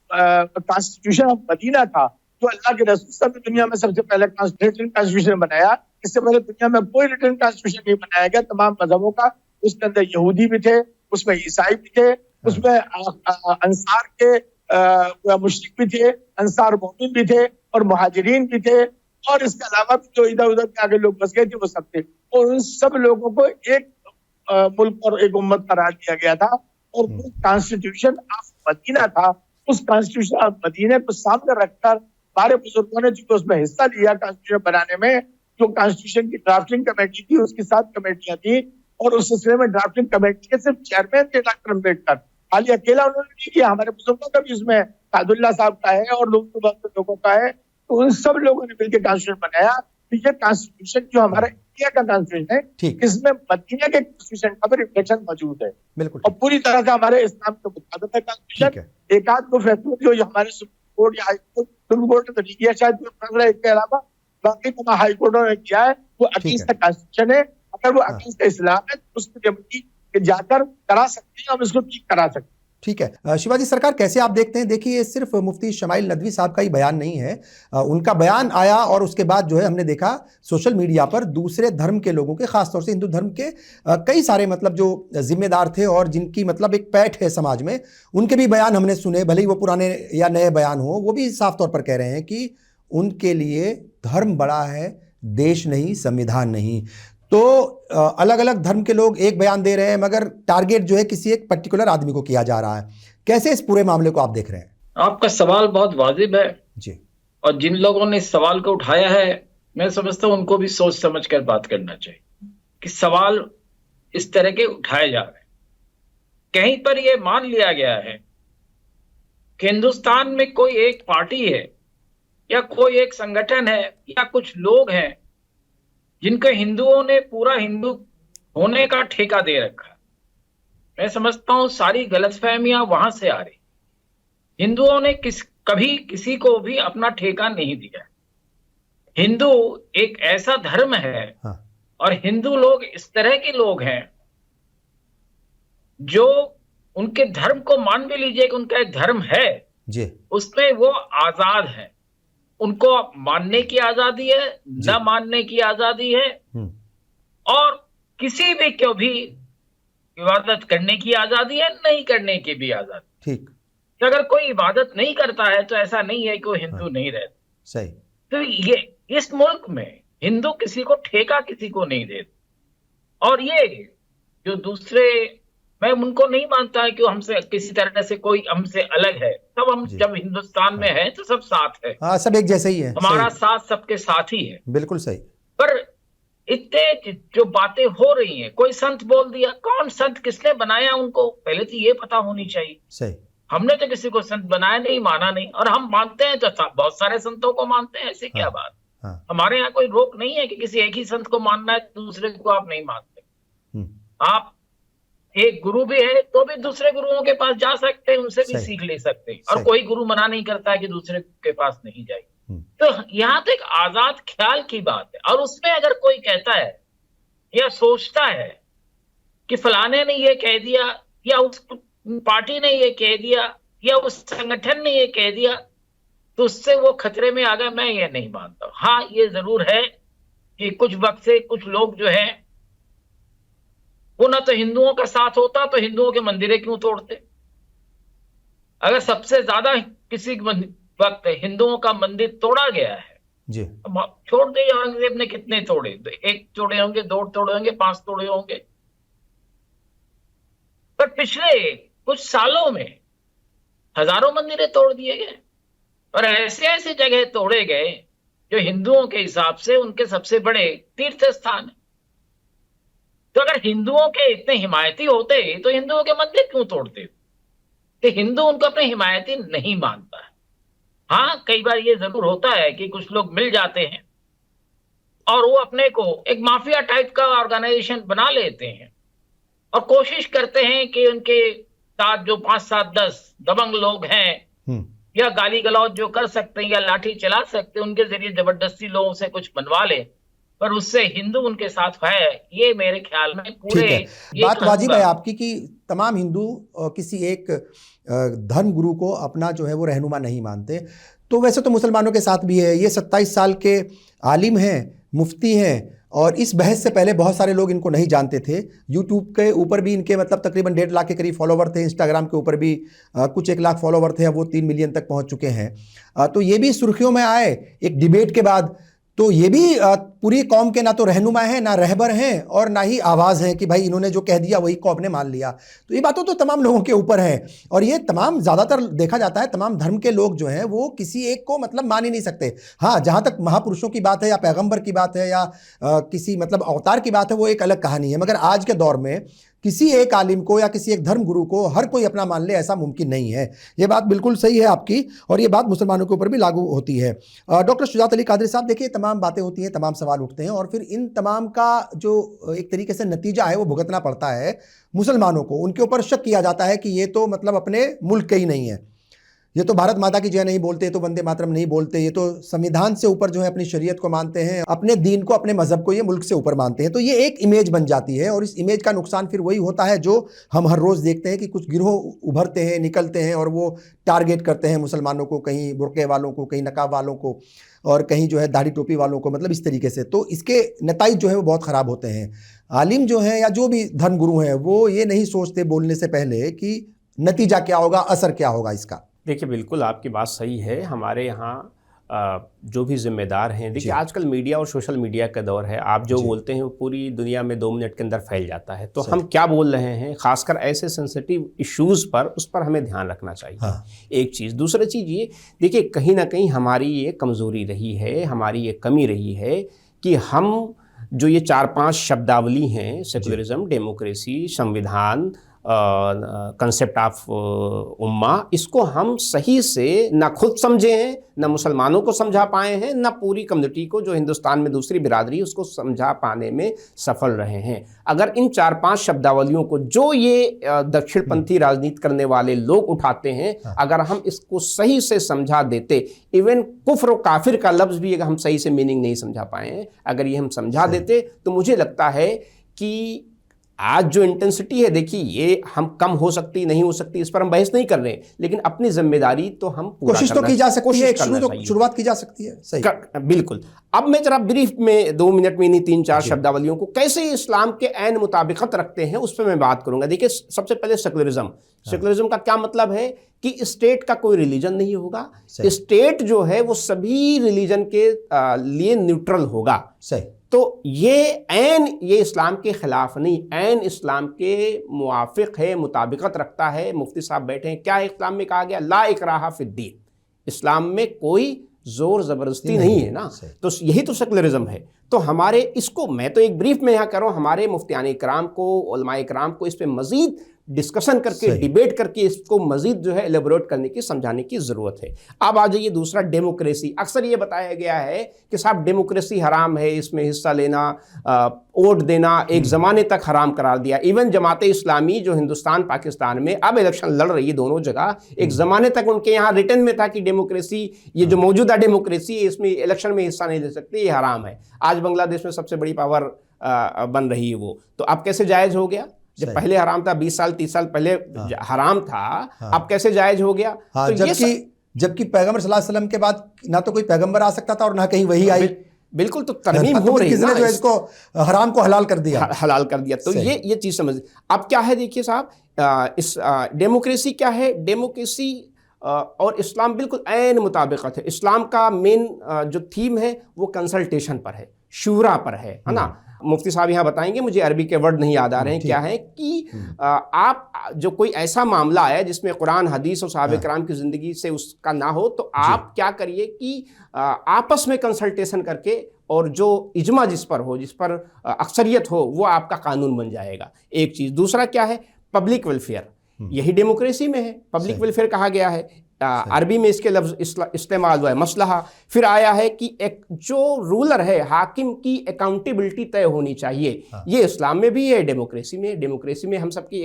कॉन्स्टिट्यूशन ऑफ मदीना था, जो अल्लाह के रसूल सब दुनिया में सबसे पहले रिटन कॉन्स्टिट्यूशन बनाया। इससे पहले दुनिया में कोई रिटन कॉन्स्टिट्यूशन नहीं बनाया गया तमाम मजहबों का। उसके अंदर यहूदी भी थे, उसमें ईसाई भी थे, उसमें अंसार के मुशरिक भी थे, अंसार मोमिन भी थे और मुहाजिरीन भी थे, और इसके अलावा भी जो इधर उधर के आगे लोग बस गए थे वो सब थे। और उन सब लोगों को एक मुल्क और एक उम्मत करार दिया गया था। और वो कॉन्स्टिट्यूशन ऑफ मदीना था। उस कॉन्स्टिट्यूशन ऑफ मदीना को सामने रखकर हमारे बुजुर्गों ने जो उसमें हिस्सा लिया कॉन्स्टिट्यूशन बनाने में, जो कॉन्स्टिट्यूशन की ड्राफ्टिंग कमेटी थी उसकी 7 कमेटियां थी, और उस सिलसिले में ड्राफ्टिंग कमेटी के सिर्फ चेयरमैन थे डॉक्टर अम्बेडकर। खाली अकेला उन्होंने नहीं किया, हमारे बुजुर्गों का भी उसमें सादुल्ला साहब का है और लोगों का है। तो उन सब लोगों ने मिलकर कॉन्स्टिट्यूशन बनाया। तो ये कॉन्स्टिट्यूशन जो हमारा इंडिया का कॉन्स्टिट्यूशन है, ठीक। इसमें मदीना के कॉन्स्टिट्यूशन का भी रिफ्लेक्शन मौजूद है बिल्कुल और पूरी तरह से हमारे इस्लाम के मुताबिक है ठीक कॉन्स्टिट्यूशन। है। एक आध को फैसले जो हमारे सुप्रीम कोर्ट या हाई कोर्ट, सुप्रीम कोर्ट ने तो नहीं किया शायद इसके अलावा, बाकी तमाम हाई कोर्टों ने किया है, वो अगेंस्ट द कॉन्स्टिट्यूशन है। अगर वो अगेंस्ट द इस्लाम है तो उसकी रेमेडी जाकर करा सकते हैं, हम इसको ठीक करा सकते हैं। ठीक है। शिवाजी सरकार, कैसे आप देखते हैं? देखिए, ये सिर्फ मुफ्ती शमाइल नदवी साहब का ही बयान नहीं है। उनका बयान आया और उसके बाद जो है हमने देखा सोशल मीडिया पर दूसरे धर्म के लोगों के, खासतौर से हिंदू धर्म के कई सारे मतलब जो जिम्मेदार थे और जिनकी मतलब एक पैठ है समाज में, उनके भी बयान हमने सुने, भले ही वो पुराने या नए बयान हो, वो भी साफ तौर पर कह रहे हैं कि उनके लिए धर्म बड़ा है, देश नहीं, संविधान नहीं। तो अलग अलग धर्म के लोग एक बयान दे रहे हैं, मगर टारगेट जो है किसी एक पर्टिकुलर आदमी को किया जा रहा है। कैसे इस पूरे मामले को आप देख रहे हैं? आपका सवाल बहुत वाजिब है जी। और जिन लोगों ने इस सवाल को उठाया है, मैं समझता हूं उनको भी सोच समझ कर बात करना चाहिए कि सवाल इस तरह के उठाए जा रहे हैं। कहीं पर यह मान लिया गया है कि हिंदुस्तान में कोई एक पार्टी है या कोई एक संगठन है या कुछ लोग हैं जिनको हिंदुओं ने पूरा हिंदू होने का ठेका दे रखा है। मैं समझता हूं सारी गलतफहमियां वहां से आ रही। हिंदुओं ने कभी किसी को भी अपना ठेका नहीं दिया। हिंदू एक ऐसा धर्म है हाँ। और हिंदू लोग इस तरह के लोग हैं जो उनके धर्म को मान भी लीजिए कि उनका एक धर्म है जी। उसमें वो आजाद है। उनको मानने की आजादी है, न मानने की आजादी है, और किसी भी को भी इबादत करने की आजादी है, नहीं करने की भी आजादी। ठीक। तो अगर कोई इबादत नहीं करता है तो ऐसा नहीं है कि वो हिंदू नहीं रहता। सही। तो ये इस मुल्क में हिंदू किसी को ठेका किसी को नहीं देता। और ये जो दूसरे, मैं उनको नहीं मानता है कि हमसे किसी तरह से कोई हमसे अलग है। सब हम जब हिंदुस्तान में है तो सब साथ है। हाँ, सब एक जैसे ही है। हमारा साथ सबके साथ ही है। बिल्कुल सही। पर इतने जो बातें हो रही हैं, कोई संत बोल दिया, कौन संत, किसने बनाया, उनको पहले तो ये पता होनी चाहिए। सही। हमने तो किसी को संत बनाया नहीं, माना नहीं, और हम मानते हैं तो बहुत सारे संतों को मानते हैं। ऐसी क्या बात? हमारे यहाँ कोई रोक नहीं है कि किसी एक ही संत को मानना है, दूसरे को आप नहीं मानते। आप एक गुरु भी है तो भी दूसरे गुरुओं के पास जा सकते हैं, उनसे भी सीख ले सकते हैं, और कोई गुरु मना नहीं करता है कि दूसरे के पास नहीं जाए। तो यहाँ तो एक आजाद ख्याल की बात है। और उसमें अगर कोई कहता है या सोचता है कि फलाने ने ये कह दिया या उस पार्टी ने ये कह दिया या उस संगठन ने ये कह दिया, तो उससे वो खतरे में आ गए, मैं ये नहीं मानता। हाँ, ये जरूर है कि कुछ वक्त से कुछ लोग जो है वो ना तो हिंदुओं का साथ होता तो हिंदुओं के मंदिरें क्यों तोड़ते। अगर सबसे ज्यादा किसी वक्त हिंदुओं का मंदिर तोड़ा गया है जी, छोड़ दे, औरंगजेब ने कितने तोड़े? 1 तोड़े होंगे, 2 तोड़े होंगे, 5 तोड़े होंगे। पर पिछले कुछ सालों में हजारों मंदिरें तोड़ दिए गए, और ऐसे ऐसे जगह तोड़े गए जो हिंदुओं के हिसाब से उनके सबसे बड़े तीर्थ स्थान है। तो अगर हिंदुओं के इतने हिमायती होते तो हिंदुओं के मंदिर क्यों तोड़ते? तो हिंदू उनको अपने हिमायती नहीं मानता है। हाँ, कई बार ये जरूर होता है कि कुछ लोग मिल जाते हैं और वो अपने को एक माफिया टाइप का ऑर्गेनाइजेशन बना लेते हैं और कोशिश करते हैं कि उनके साथ जो 5, 7, 10 दबंग लोग हैं या गाली गलौज जो कर सकते हैं या लाठी चला सकते हैं, उनके जरिए जबरदस्ती लोगों से कुछ बनवा ले, पर उससे हिंदू उनके साथ है, ये मेरे ख्याल में पूरे ठीक है। बात वाजिब है आपकी कि तमाम हिंदू किसी एक धर्म गुरु को अपना जो है वो रहनुमा नहीं मानते। तो वैसे तो मुसलमानों के साथ भी है। ये 27 साल के आलिम हैं, मुफ्ती हैं, और इस बहस से पहले बहुत सारे लोग इनको नहीं जानते थे। यूट्यूब के ऊपर भी इनके मतलब तकरीबन 1.5 लाख के करीब फॉलोवर थे। इंस्टाग्राम के ऊपर भी कुछ 1 लाख फॉलोवर थे, अब वो 3 मिलियन तक पहुंच चुके हैं। तो ये भी सुर्खियों में आए एक डिबेट के बाद। तो ये भी पूरी कौम के ना तो रहनुमा हैं, ना रहबर हैं, और ना ही आवाज़ है कि भाई इन्होंने जो कह दिया वही कौम ने मान लिया। तो ये बातों तो तमाम लोगों के ऊपर है, और ये तमाम ज़्यादातर देखा जाता है तमाम धर्म के लोग जो हैं वो किसी एक को मतलब मान ही नहीं सकते। हाँ, जहाँ तक महापुरुषों की बात है या पैगंबर की बात है या किसी मतलब अवतार की बात है, वो एक अलग कहानी है। मगर आज के दौर में किसी एक आलिम को या किसी एक धर्म गुरु को हर कोई अपना मान ले, ऐसा मुमकिन नहीं है। ये बात बिल्कुल सही है आपकी, और ये बात मुसलमानों के ऊपर भी लागू होती है। डॉक्टर शुजात अली कादरी साहब, देखिए तमाम बातें होती हैं, तमाम सवाल उठते हैं, और फिर इन तमाम का जो एक तरीके से नतीजा है वो भुगतना पड़ता है मुसलमानों को। उनके ऊपर शक किया जाता है कि ये तो मतलब अपने मुल्क के ही नहीं है, ये तो भारत माता की जय नहीं बोलते, ये तो वंदे मातरम नहीं बोलते, ये तो संविधान से ऊपर जो है अपनी शरीयत को मानते हैं, अपने दीन को, अपने मजहब को ये मुल्क से ऊपर मानते हैं। तो ये एक इमेज बन जाती है, और इस इमेज का नुकसान फिर वही होता है जो हम हर रोज़ देखते हैं कि कुछ गिरोह उभरते हैं, निकलते हैं, और वो टारगेट करते हैं मुसलमानों को, कहीं बुर्के वालों को, कहीं नकाब वालों को, और कहीं जो है दाढ़ी टोपी वालों को, मतलब इस तरीके से। तो इसके नताइज जो है वो बहुत ख़राब होते हैं। आलिम जो हैं या जो भी धर्म गुरु हैं वो ये नहीं सोचते बोलने से पहले कि नतीजा क्या होगा, असर क्या होगा इसका। देखिए, बिल्कुल आपकी बात सही है। हमारे यहाँ जो भी जिम्मेदार हैं, देखिए आजकल मीडिया और सोशल मीडिया का दौर है। आप जो बोलते हैं वो पूरी दुनिया में 2 मिनट के अंदर फैल जाता है। तो हम क्या बोल रहे हैं, खासकर ऐसे सेंसिटिव इश्यूज़ पर, उस पर हमें ध्यान रखना चाहिए। हाँ। एक चीज़। दूसरी चीज़ ये देखिए, कहीं ना कहीं हमारी ये कमज़ोरी रही है, हमारी ये कमी रही है कि हम जो ये 4-5 शब्दावली हैं, सेकुलरिज्म, डेमोक्रेसी, संविधान, कंसेप्ट ऑफ उम्मा, इसको हम सही से ना खुद समझे हैं, ना मुसलमानों को समझा पाए हैं, ना पूरी कम्युनिटी को जो हिंदुस्तान में दूसरी बिरादरी उसको समझा पाने में सफल रहे हैं। अगर इन 4-5 शब्दावलियों को जो ये दक्षिणपंथी राजनीति करने वाले लोग उठाते हैं, अगर हम इसको सही से समझा देते, इवन कुफ्र और काफिर का लफ्ज़ भी अगर हम सही से मीनिंग नहीं समझा पाए हैं, अगर ये हम समझा देते, तो मुझे लगता है कि आज जो इंटेंसिटी है, देखिए ये हम कम हो सकती नहीं हो सकती, इस पर हम बहस नहीं कर रहे हैं, लेकिन अपनी जिम्मेदारी तो हम कोशिश तो की जा सकती है, शुरुआत की जा सकती है। सही, बिल्कुल। अब मैं जरा ब्रीफ में 2 मिनट में इन्हीं 3-4 शब्दावलियों को कैसे इस्लाम के ऐन मुताबिकत रखते हैं उस पर मैं बात करूंगा। देखिए, सबसे पहले सेकुलरिज्म। सेकुलरिज्म का क्या मतलब है कि स्टेट का कोई रिलीजन नहीं होगा। स्टेट जो है वो सभी रिलीजन के लिए न्यूट्रल होगा। सही। तो ये इस्लाम के खिलाफ नहीं, ऐन इस्लाम के मुआफिक है, मुताबिकत रखता है। मुफ्ती साहब बैठे हैं, क्या इस्लाम में कहा गया? ला इकराहा फिद्दीन। इस्लाम में कोई जोर ज़बरदस्ती नहीं है ना। तो यही तो सेकुलरिज्म है। तो हमारे इसको मैं तो एक ब्रीफ में यहाँ कर रहा हूँ, हमारे मुफ्तियान इकराम को, उलमा इकराम को इस पर मज़ीद डिस्कशन करके, डिबेट करके इसको मजीद जो है एलेबोरेट करने की, समझाने की ज़रूरत है। अब आ जाइए दूसरा, डेमोक्रेसी। अक्सर ये बताया गया है कि साहब डेमोक्रेसी हराम है, इसमें हिस्सा लेना, वोट देना एक ज़माने तक हराम करार दिया। इवन जमात इस्लामी जो हिंदुस्तान पाकिस्तान में अब इलेक्शन लड़ रही है दोनों जगह, एक ज़माने तक उनके यहाँ रिटर्न में था कि डेमोक्रेसी, ये जो मौजूदा डेमोक्रेसी है, इसमें इलेक्शन में हिस्सा नहीं ले सकते, ये हराम है। आज बांग्लादेश में सबसे बड़ी पावर बन रही है वो। तो अब कैसे जायज़ हो गया? जब पहले हराम था, 20 साल 30 साल पहले हराम था, अब कैसे जायज हो गया? तो जबकि पैगंबर सल्लल्लाहु अलैहि वसल्लम के बाद ना तो कोई पैगंबर आ सकता था और ना कहीं वही आई। बिल्कुल। तो तरमीम हो रही है ना, जो इसको हराम को हलाल कर दिया, तो ये चीज समझ। अब क्या है, देखिए साहब, इस डेमोक्रेसी क्या है? डेमोक्रेसी और इस्लाम बिल्कुल ऐन मुताबिकत है। इस्लाम का मेन जो थीम है वो कंसल्टेशन पर है, शूरा पर है ना। मुफ्ती साहब यहाँ बताएंगे, मुझे अरबी के वर्ड नहीं याद आ रहे हैं क्या है, कि आप जो कोई ऐसा मामला है जिसमें कुरान, हदीस और सहाबा किराम की ज़िंदगी से उसका ना हो, तो आप क्या करिए कि आपस में कंसल्टेशन करके, और जो इजमा जिस पर हो, जिस पर अक्सरियत हो, वो आपका कानून बन जाएगा। एक चीज़। दूसरा क्या है? Public welfare. यही डेमोक्रेसी में है। पब्लिक वेलफेयर कहा गया है, अरबी में इसके लफ्ज़ इस्तेमाल हुआ है मसलहा। फिर आया है कि एक जो रूलर है, हाकिम की अकाउंटेबिलिटी तय होनी चाहिए। ये इस्लाम में भी है, डेमोक्रेसी में हम सबकी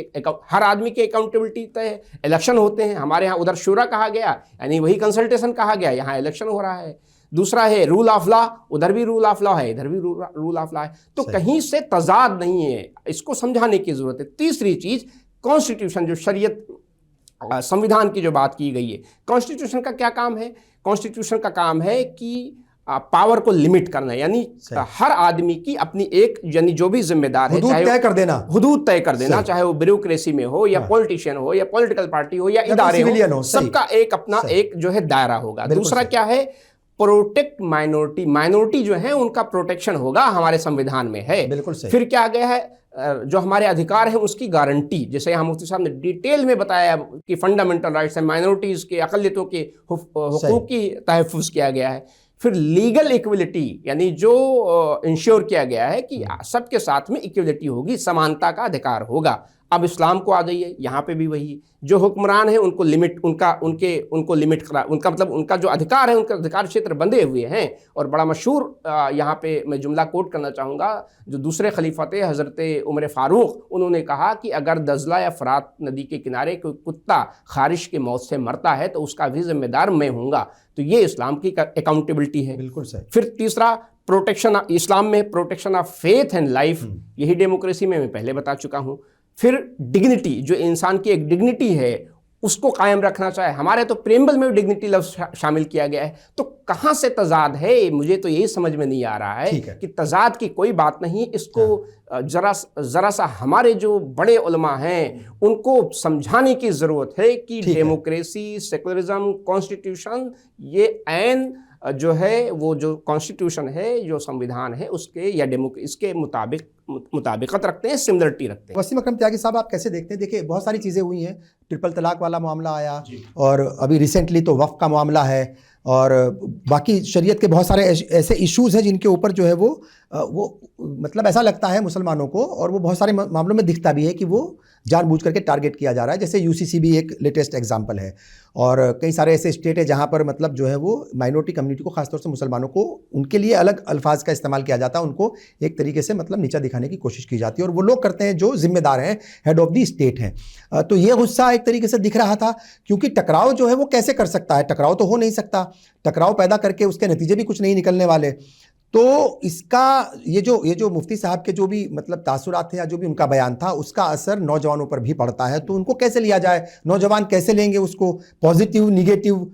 हर आदमी की अकाउंटेबिलिटी तय है। इलेक्शन होते हैं हमारे यहाँ, उधर शूरा कहा गया यानी वही कंसल्टेशन कहा गया, यहाँ इलेक्शन हो रहा है। दूसरा है रूल ऑफ लॉ, उधर भी रूल ऑफ लॉ है, इधर भी रूल ऑफ लॉ है। तो कहीं से तजाद नहीं है, इसको समझाने की जरूरत है। तीसरी चीज कॉन्स्टिट्यूशन, जो शरीयत संविधान की जो बात की गई है, कॉन्स्टिट्यूशन का क्या काम है? कॉन्स्टिट्यूशन का काम है कि पावर को लिमिट करना, यानी हर आदमी की अपनी एक, यानी जो भी जिम्मेदार है, हुदूद तय कर देना, चाहे वो ब्यूरोक्रेसी में हो या पॉलिटिशियन हो या पॉलिटिकल पार्टी हो या इदारे हो, सबका एक अपना एक जो है दायरा होगा। दूसरा क्या है? प्रोटेक्ट माइनॉरिटी जो है उनका प्रोटेक्शन होगा, हमारे संविधान में है। बिल्कुल सही। फिर क्या गया है? जो हमारे अधिकार हैं उसकी गारंटी, जैसे यहाँ मुफ्ती साहब ने डिटेल में बताया कि फंडामेंटल राइट्स हैं, माइनॉरिटीज़ के, अक़लियतों के हुकूक़ की तहफ़्फ़ुज़ किया गया है। फिर लीगल इक्वलिटी, यानी जो इंश्योर किया गया है कि सबके साथ में इक्वलिटी होगी, समानता का अधिकार होगा। अब इस्लाम को आ जाइए, यहाँ पे भी वही, जो हुक्मरान है उनको लिमिट, उनको लिमिट करा, उनका मतलब उनका जो अधिकार है, उनका अधिकार क्षेत्र बंधे हुए हैं। और बड़ा मशहूर यहाँ पे मैं जुमला कोट करना चाहूँगा, जो दूसरे खलीफा थे हज़रत उमर फ़ारूक, उन्होंने कहा कि अगर दज़ला या फ़रात नदी के किनारे कोई कुत्ता ख़ारिश की मौत से मरता है तो उसका भी जिम्मेदार मैं हूँगा। तो ये इस्लाम की अकाउंटेबिलिटी है। बिल्कुल सही। फिर तीसरा प्रोटेक्शन, इस्लाम में protection of faith and life, यही डेमोक्रेसी में मैं पहले बता चुका हूँ। फिर डिग्निटी, जो इंसान की एक डिग्निटी है उसको कायम रखना चाहे, हमारे तो प्रेम्बल में भी डिग्निटी लफ्ज़ शामिल किया गया है। तो कहाँ से तजाद है? मुझे तो यही समझ में नहीं आ रहा है कि तजाद की कोई बात नहीं। इसको ज़रा सा हमारे जो बड़े उलमा हैं उनको समझाने की ज़रूरत है कि डेमोक्रेसी, सेकुलरिज्म, कॉन्स्टिट्यूशन, ये ऐन जो है वो जो कॉन्स्टिट्यूशन है, जो संविधान है उसके या इसके मुताबिकत रखते हैं, सिमिलरिटी रखते हैं। वसीम अकरम त्यागी साहब, आप कैसे देखते हैं? देखिए बहुत सारी चीज़ें हुई हैं, ट्रिपल तलाक वाला मामला आया, और अभी रिसेंटली तो वक्फ का मामला है, और बाकी शरीयत के बहुत सारे ऐसे इश्यूज़ हैं जिनके ऊपर जो है वो मतलब ऐसा लगता है मुसलमानों को, और वो बहुत सारे मामलों में दिखता भी है कि वो जानबूझ करके टारगेट किया जा रहा है। जैसे यूसीसी भी एक लेटेस्ट एग्जांपल है, और कई सारे ऐसे स्टेट है जहाँ पर मतलब जो है वो माइनॉरिटी कम्युनिटी को, खासतौर से मुसलमानों को, उनके लिए अलग अल्फाज का इस्तेमाल किया जाता है, उनको एक तरीके से मतलब नीचा दिखाने की कोशिश की जाती है, और वो लोग करते हैं जो जिम्मेदार हैं, हेड ऑफ द स्टेट हैं। तो ये गुस्सा एक तरीके से दिख रहा था, क्योंकि टकराव जो है वो कैसे कर सकता है? टकराव तो हो नहीं सकता, टकराव पैदा करके उसके नतीजे भी कुछ नहीं निकलने वाले। तो इसका ये जो मुफ्ती साहब के जो भी मतलब तासुरात थे या जो भी उनका बयान था, उसका असर नौजवानों पर भी पड़ता है। तो उनको कैसे लिया जाए? नौजवान कैसे लेंगे उसको? पॉजिटिव, निगेटिव,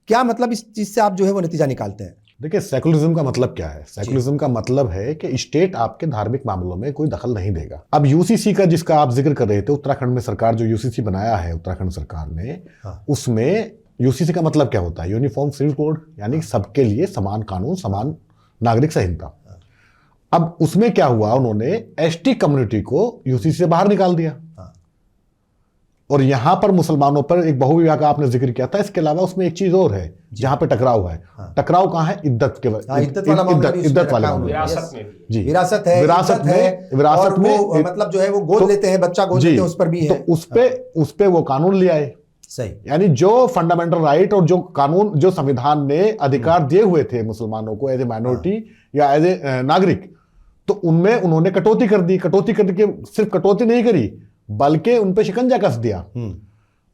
क्या मतलब इस चीज़ से आप जो है वो नतीजा निकालते हैं? देखिए, सेकुलरिज्म का मतलब क्या है? सेकुलरिज्म का मतलब है कि स्टेट आपके धार्मिक मामलों में कोई दखल नहीं देगा। अब यूसीसी का जिसका आप जिक्र कर रहे थे, उत्तराखंड में सरकार जो यूसीसी बनाया है उत्तराखंड सरकार ने, उसमें यूसीसी का मतलब क्या होता है? यूनिफॉर्म सिविल कोड, यानी सबके लिए समान कानून, समान नागरिक संहिता। अब उसमें क्या हुआ, उन्होंने एसटी कम्युनिटी को यूसीसी से बाहर निकाल दिया, और यहां पर मुसलमानों पर एक बहुविवाह का आपने जिक्र किया था। इसके अलावा उसमें एक चीज और है जहां पे टकराव है। टकराव कहां है? इद्दत के इद्दत वाले विरासत में मतलब जो है वो गोद लेते हैं, बच्चा गोद लेते हैं, उस पर भी है। तो उस पे वो कानून ले आए। सही। यानी जो फंडामेंटल राइट और जो कानून, जो संविधान ने अधिकार दिए हुए थे मुसलमानों को एज ए माइनॉरिटी या एज ए नागरिक, तो उनमें उन्होंने कटौती कर दी। कटौती करके सिर्फ कटौती नहीं करी, बल्कि उन पे शिकंजा कस दिया।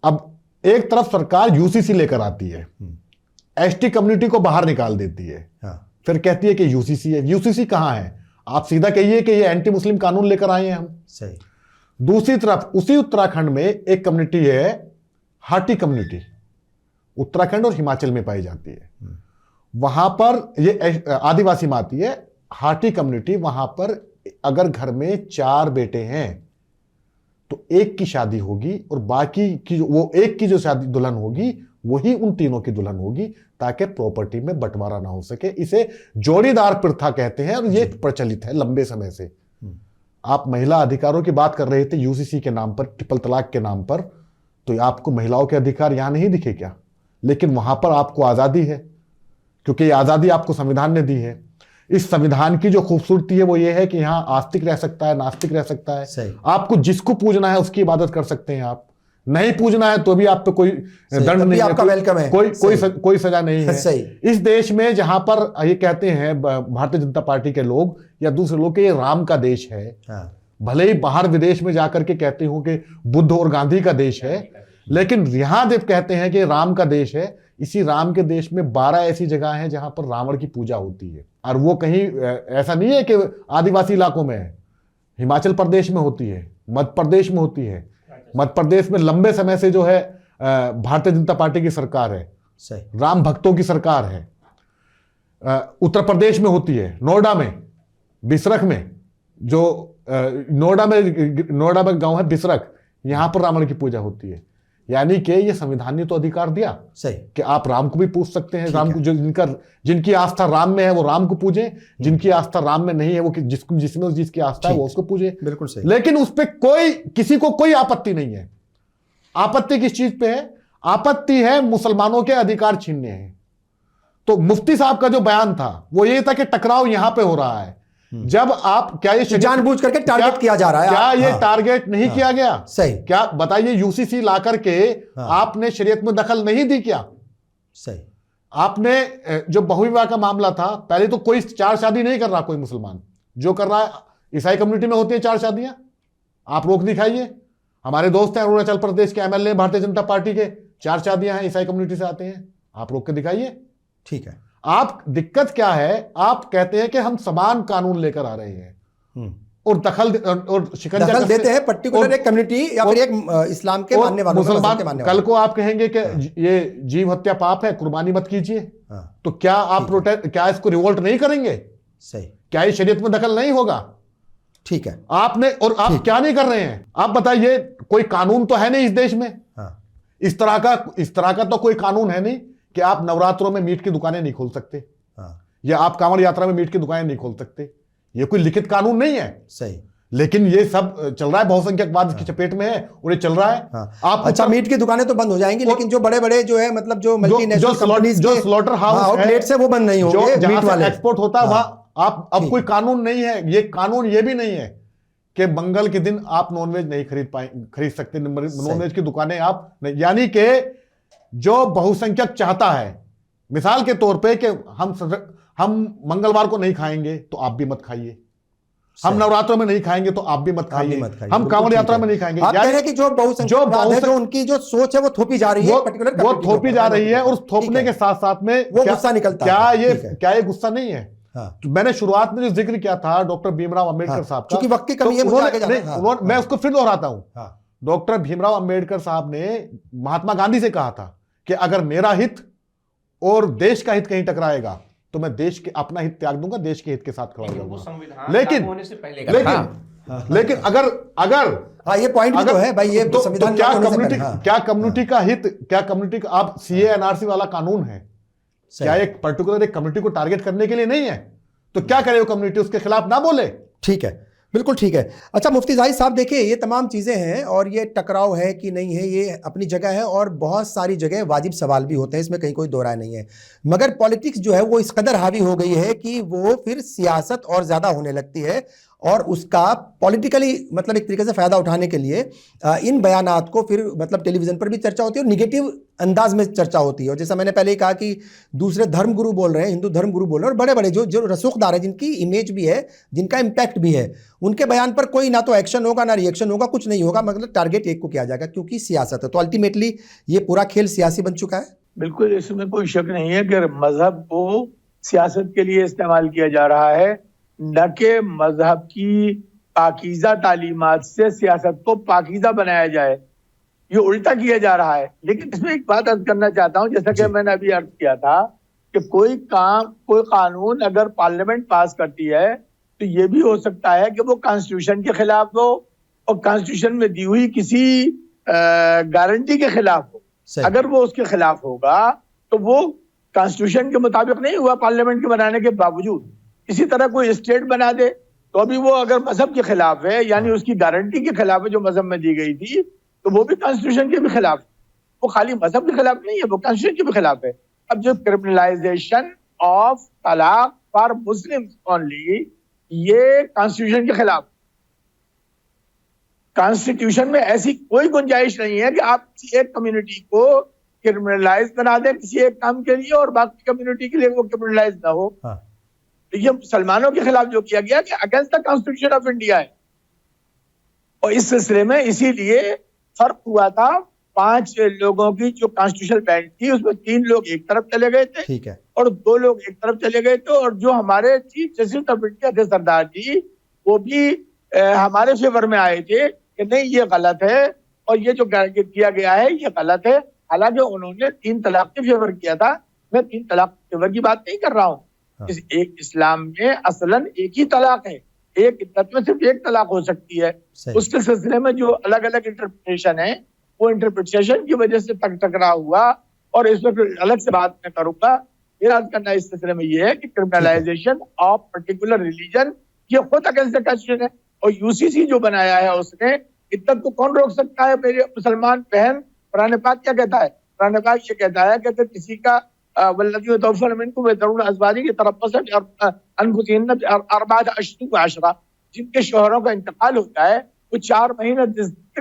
अब एक तरफ सरकार यूसीसी लेकर आती है, एसटी कम्युनिटी को बाहर निकाल देती है, फिर कहती है कि यूसीसी है। यूसीसी कहां है? आप सीधा कहिए कि ये एंटी मुस्लिम कानून लेकर आए हैं हम। सही। दूसरी तरफ उसी उत्तराखंड में एक कम्युनिटी है, हाटी कम्युनिटी, उत्तराखंड और हिमाचल में पाई जाती है। वहां पर ये आदिवासी में आती है, हाटी कम्युनिटी। वहां पर अगर घर में 4 बेटे हैं तो एक की शादी होगी, और बाकी की वो एक की जो शादी दुल्हन होगी वही उन तीनों की दुल्हन होगी, ताकि प्रॉपर्टी में बंटवारा ना हो सके। इसे जोड़ीदार प्रथा कहते हैं, और ये प्रचलित है लंबे समय से। आप महिला अधिकारों की बात कर रहे थे यूसीसी के नाम पर, ट्रिपल तलाक के नाम पर, तो आपको महिलाओं के अधिकार यहां नहीं दिखे क्या? लेकिन वहां पर आपको आजादी है, क्योंकि ये आजादी आपको संविधान ने दी है। इस संविधान की जो खूबसूरती है वो ये है कि यहाँ आस्तिक रह सकता है, नास्तिक रह सकता है। सही। आपको जिसको पूजना है उसकी इबादत कर सकते हैं आप। नहीं पूजना है तो भी आप पे कोई दंड नहीं है, आपका वेलकम है, कोई सजा नहीं है। सही। इस देश में जहां पर ये कहते हैं भारतीय जनता पार्टी के लोग या दूसरे लोग कि ये राम का देश है, भले ही बाहर विदेश में जाकर के कहते हो कि बुद्ध और गांधी का देश है, लेकिन यहां जब कहते हैं कि राम का देश है, इसी राम के देश में 12 ऐसी जगह हैं जहां पर रावण की पूजा होती है। और वो कहीं ऐसा नहीं है कि आदिवासी इलाकों में है, हिमाचल प्रदेश में होती है, मध्य प्रदेश में होती है। मध्य प्रदेश में लंबे समय से जो है भारतीय जनता पार्टी की सरकार है, राम भक्तों की सरकार है। उत्तर प्रदेश में होती है, नोएडा में, बिसरख में, जो नोएडा में गांव है बिसरख, यहां पर रावण की पूजा होती है। यानी कि ये संविधान ने तो अधिकार दिया कि आप राम को भी पूज सकते हैं। राम को जिनकी आस्था राम में है वो राम को पूजें, जिनकी आस्था राम में नहीं है वो जिसमें जिसकी आस्था है वो उसको पूजे। बिल्कुल सही। लेकिन उस पर किसी को कोई आपत्ति नहीं है। आपत्ति किस चीज पे है? आपत्ति है मुसलमानों के अधिकार छीनने हैं। तो मुफ्ती साहब का जो बयान था वो ये था कि टकराव यहां पे हो रहा है। जब आप क्या ये जानबूझ करके टारगेट किया जा रहा है? क्या ये टारगेट नहीं किया गया? सही। क्या बताइए, यूसीसी ला करके आपने शरीयत में दखल नहीं दी क्या? सही। आपने जो बहुविवाह का मामला था, पहले तो कोई 4 शादी नहीं कर रहा कोई मुसलमान, जो कर रहा है ईसाई कम्युनिटी में होती है 4 शादियां। आप रोक दिखाइए। हमारे दोस्त हैं अरुणाचल प्रदेश के एमएलए भारतीय जनता पार्टी के, 4 शादियां हैं, ईसाई कम्युनिटी से आते हैं, आप रोक के दिखाइए। ठीक है। आप दिक्कत क्या है? आप कहते हैं कि हम समान कानून लेकर आ रहे हैं और दखल देते हैं पर्टिकुलर एक कम्युनिटी या फिर एक इस्लाम के मानने वालों, मुसलमान। कल को आप कहेंगे कि ये जीव हत्या पाप है, कुर्बानी मत कीजिए, तो क्या आप क्या इसको रिवोल्ट नहीं करेंगे? सही। क्या ये शरीयत में दखल नहीं होगा? ठीक है। आपने और आप क्या नहीं कर रहे हैं? आप बताइए, कोई कानून तो है नहीं इस देश में। इस तरह का तो कोई कानून है नहीं कि आप नवरात्रों में मीट की दुकानें नहीं खोल सकते, या आप कांवड़ यात्रा में मीट की दुकानें नहीं खोल सकते। ये कोई लिखित कानून नहीं है। सही। लेकिन ये सब चल रहा है, बहुसंख्यकवाद की चपेट में है और ये चल रहा है। आप अच्छा, मीट की दुकानें तो बंद हो जाएंगी, लेकिन जो बड़े-बड़े जो है मतलब जो मल्टीनेशनल कंपनीज जो स्लॉटर हाउस आउटलेट्स है वो बंद नहीं होंगे, मीट वाले एक्सपोर्ट होता है वहां आप अब कोई कानून नहीं है। ये कानून ये भी नहीं है कि मंगल के दिन आप नॉनवेज नहीं खरीद सकते, नॉनवेज की दुकानें आप नहीं। यानी कि जो बहुसंख्यक चाहता है, मिसाल के तौर पे कि हम मंगलवार को नहीं खाएंगे तो आप भी मत खाइए, हम नवरात्रों में नहीं खाएंगे तो आप भी मत खाइए, हम कांवड़ यात्रा में नहीं खाएंगे। आप कह रहे हैं कि जो बहुसंख्यक उनकी जो सोच है वो थोपी जा रही है, वो थोपी जा रही है, और थोपने के साथ साथ में वो गुस्सा निकलता है। क्या ये गुस्सा नहीं है? तो मैंने शुरुआत में जो जिक्र किया था डॉक्टर भीमराव अंबेडकर साहब का, क्योंकि वक्त की कमी है, मैं उसको फिर दोहराता हूं। डॉक्टर भीमराव अंबेडकर साहब ने महात्मा गांधी से कहा था कि अगर मेरा हित और देश का हित कहीं टकराएगा तो मैं देश के अपना हित त्याग दूंगा, देश के हित के साथ खड़ा हो जाऊंगा। लेकिन अगर ये पॉइंट भी तो है भाई, ये संविधान क्या कम्युनिटी का हित, क्या कम्युनिटी का, आप सीए एनआरसी वाला कानून है, क्या एक पर्टिकुलर एक कम्युनिटी को टारगेट करने के लिए नहीं है? तो क्या करे वो कम्युनिटी, उसके खिलाफ ना बोले। ठीक है, बिल्कुल ठीक है। अच्छा मुफ्ती जाहिद साहब, देखिए ये तमाम चीज़ें हैं और ये टकराव है कि नहीं है, ये अपनी जगह है और बहुत सारी जगह वाजिब सवाल भी होते हैं, इसमें कहीं कोई दो राय नहीं है। मगर पॉलिटिक्स जो है वो इस कदर हावी हो गई है कि वो फिर सियासत और ज़्यादा होने लगती है और उसका पॉलिटिकली मतलब एक तरीके से फ़ायदा उठाने के लिए इन बयानात को फिर मतलब टेलीविज़न पर भी चर्चा होती है और निगेटिव अंदाज में चर्चा होती है। और जैसा मैंने पहले ही कहा कि दूसरे धर्म गुरु बोल रहे हैं, हिंदू धर्म गुरु बोल रहे हैं, और बड़े बड़े जो रसूखदार हैं, जिनकी इमेज भी है, जिनका इम्पैक्ट भी है, उनके बयान पर कोई ना तो एक्शन होगा ना रिएक्शन होगा, कुछ नहीं होगा, मतलब टारगेट एक को किया जाएगा क्योंकि सियासत है। तो अल्टीमेटली ये पूरा खेल सियासी बन चुका है। बिल्कुल, इसमें कोई शक नहीं है कि मजहब को सियासत के लिए इस्तेमाल किया जा रहा है, न कि मजहब की पाकीज़ा तालीमात से सियासत को पाकीज़ा बनाया जाए, ये उल्टा किया जा रहा है। लेकिन इसमें एक बात अर्ज करना चाहता हूं, जैसा कि मैंने अभी अर्ज किया था कि कोई कानून अगर पार्लियामेंट पास करती है तो ये भी हो सकता है कि वो कॉन्स्टिट्यूशन के खिलाफ हो और कॉन्स्टिट्यूशन में दी हुई किसी गारंटी के खिलाफ हो। अगर वो उसके खिलाफ होगा तो वो कॉन्स्टिट्यूशन के मुताबिक नहीं हुआ पार्लियामेंट के बनाने के बावजूद। इसी तरह कोई स्टेट बना दे तो अभी वो अगर मजहब के खिलाफ है, यानी उसकी गारंटी के खिलाफ है जो मजहब में दी गई थी, तो वो भी कॉन्स्टिट्यूशन के भी खिलाफ है। वो खाली मजहब के खिलाफ नहीं है, वो कॉन्स्टिट्यूशन के भी खिलाफ है। अब जो क्रिमिनलाइजेशन ऑफ तलाक फॉर मुस्लिम ओनली, ये कॉन्स्टिट्यूशन के खिलाफ, कॉन्स्टिट्यूशन में ऐसी कोई गुंजाइश नहीं है कि आप किसी एक कम्युनिटी को क्रिमिनलाइज बना दें किसी एक काम के लिए और बाकी कम्युनिटी के लिए वो क्रिमिनलाइज ना हो। तो ये मुसलमानों के खिलाफ जो किया गया कि against the constitution of India है। और इस सिलसिले में इसीलिए फर्क हुआ था, 5 लोगों की जो कॉन्स्टिट्यूशनल बेंच थी उसमें 3 लोग एक तरफ चले गए थे, ठीक है, और 2 लोग एक तरफ चले गए थे, और जो हमारे चीफ जस्टिस ऑफ इंडिया थे सरदार जी, वो भी हमारे फेवर में आए थे कि नहीं ये गलत है और ये जो किया गया है ये गलत है। हालांकि उन्होंने 3 तलाक के फेवर किया था, मैं 3 तलाक के फेवर की बात नहीं कर रहा हूँ। इस एक इस्लाम में असलन एक ही तलाक है, एक इद्दत में सिर्फ एक तलाक हो सकती है। उसके सिलसिले में जो अलग अलग इंटरप्रिटेशन है वो इंटरप्रिटेशन की वजह से टकराव हुआ, और इसमें फिर अलग से बात मैं करूंगा। मेरा करना इस सिलसिले में ये है कि क्रिमिनलाइजेशन ऑफ पर्टिकुलर रिलीजन ये खुद अगेंस्ट द कॉन्स्टिट्यूशन है, और यूसीसी जो बनाया है उसने इद्दत को कौन रोक सकता है? मेरे मुसलमान बहन, कुरान पाक क्या कहता है? कुरान पाक ये कहता है कि किसी का वल्लज़ीना तवफ़्फ़ौना मिनकुम यज़रूना अज़वाजहम यतरब्बसना बिअनफुसिहिन्ना अर्बअता अशहुर व अशरा, जिनके शौहरों का इंतकाल होता है वो 4 महीने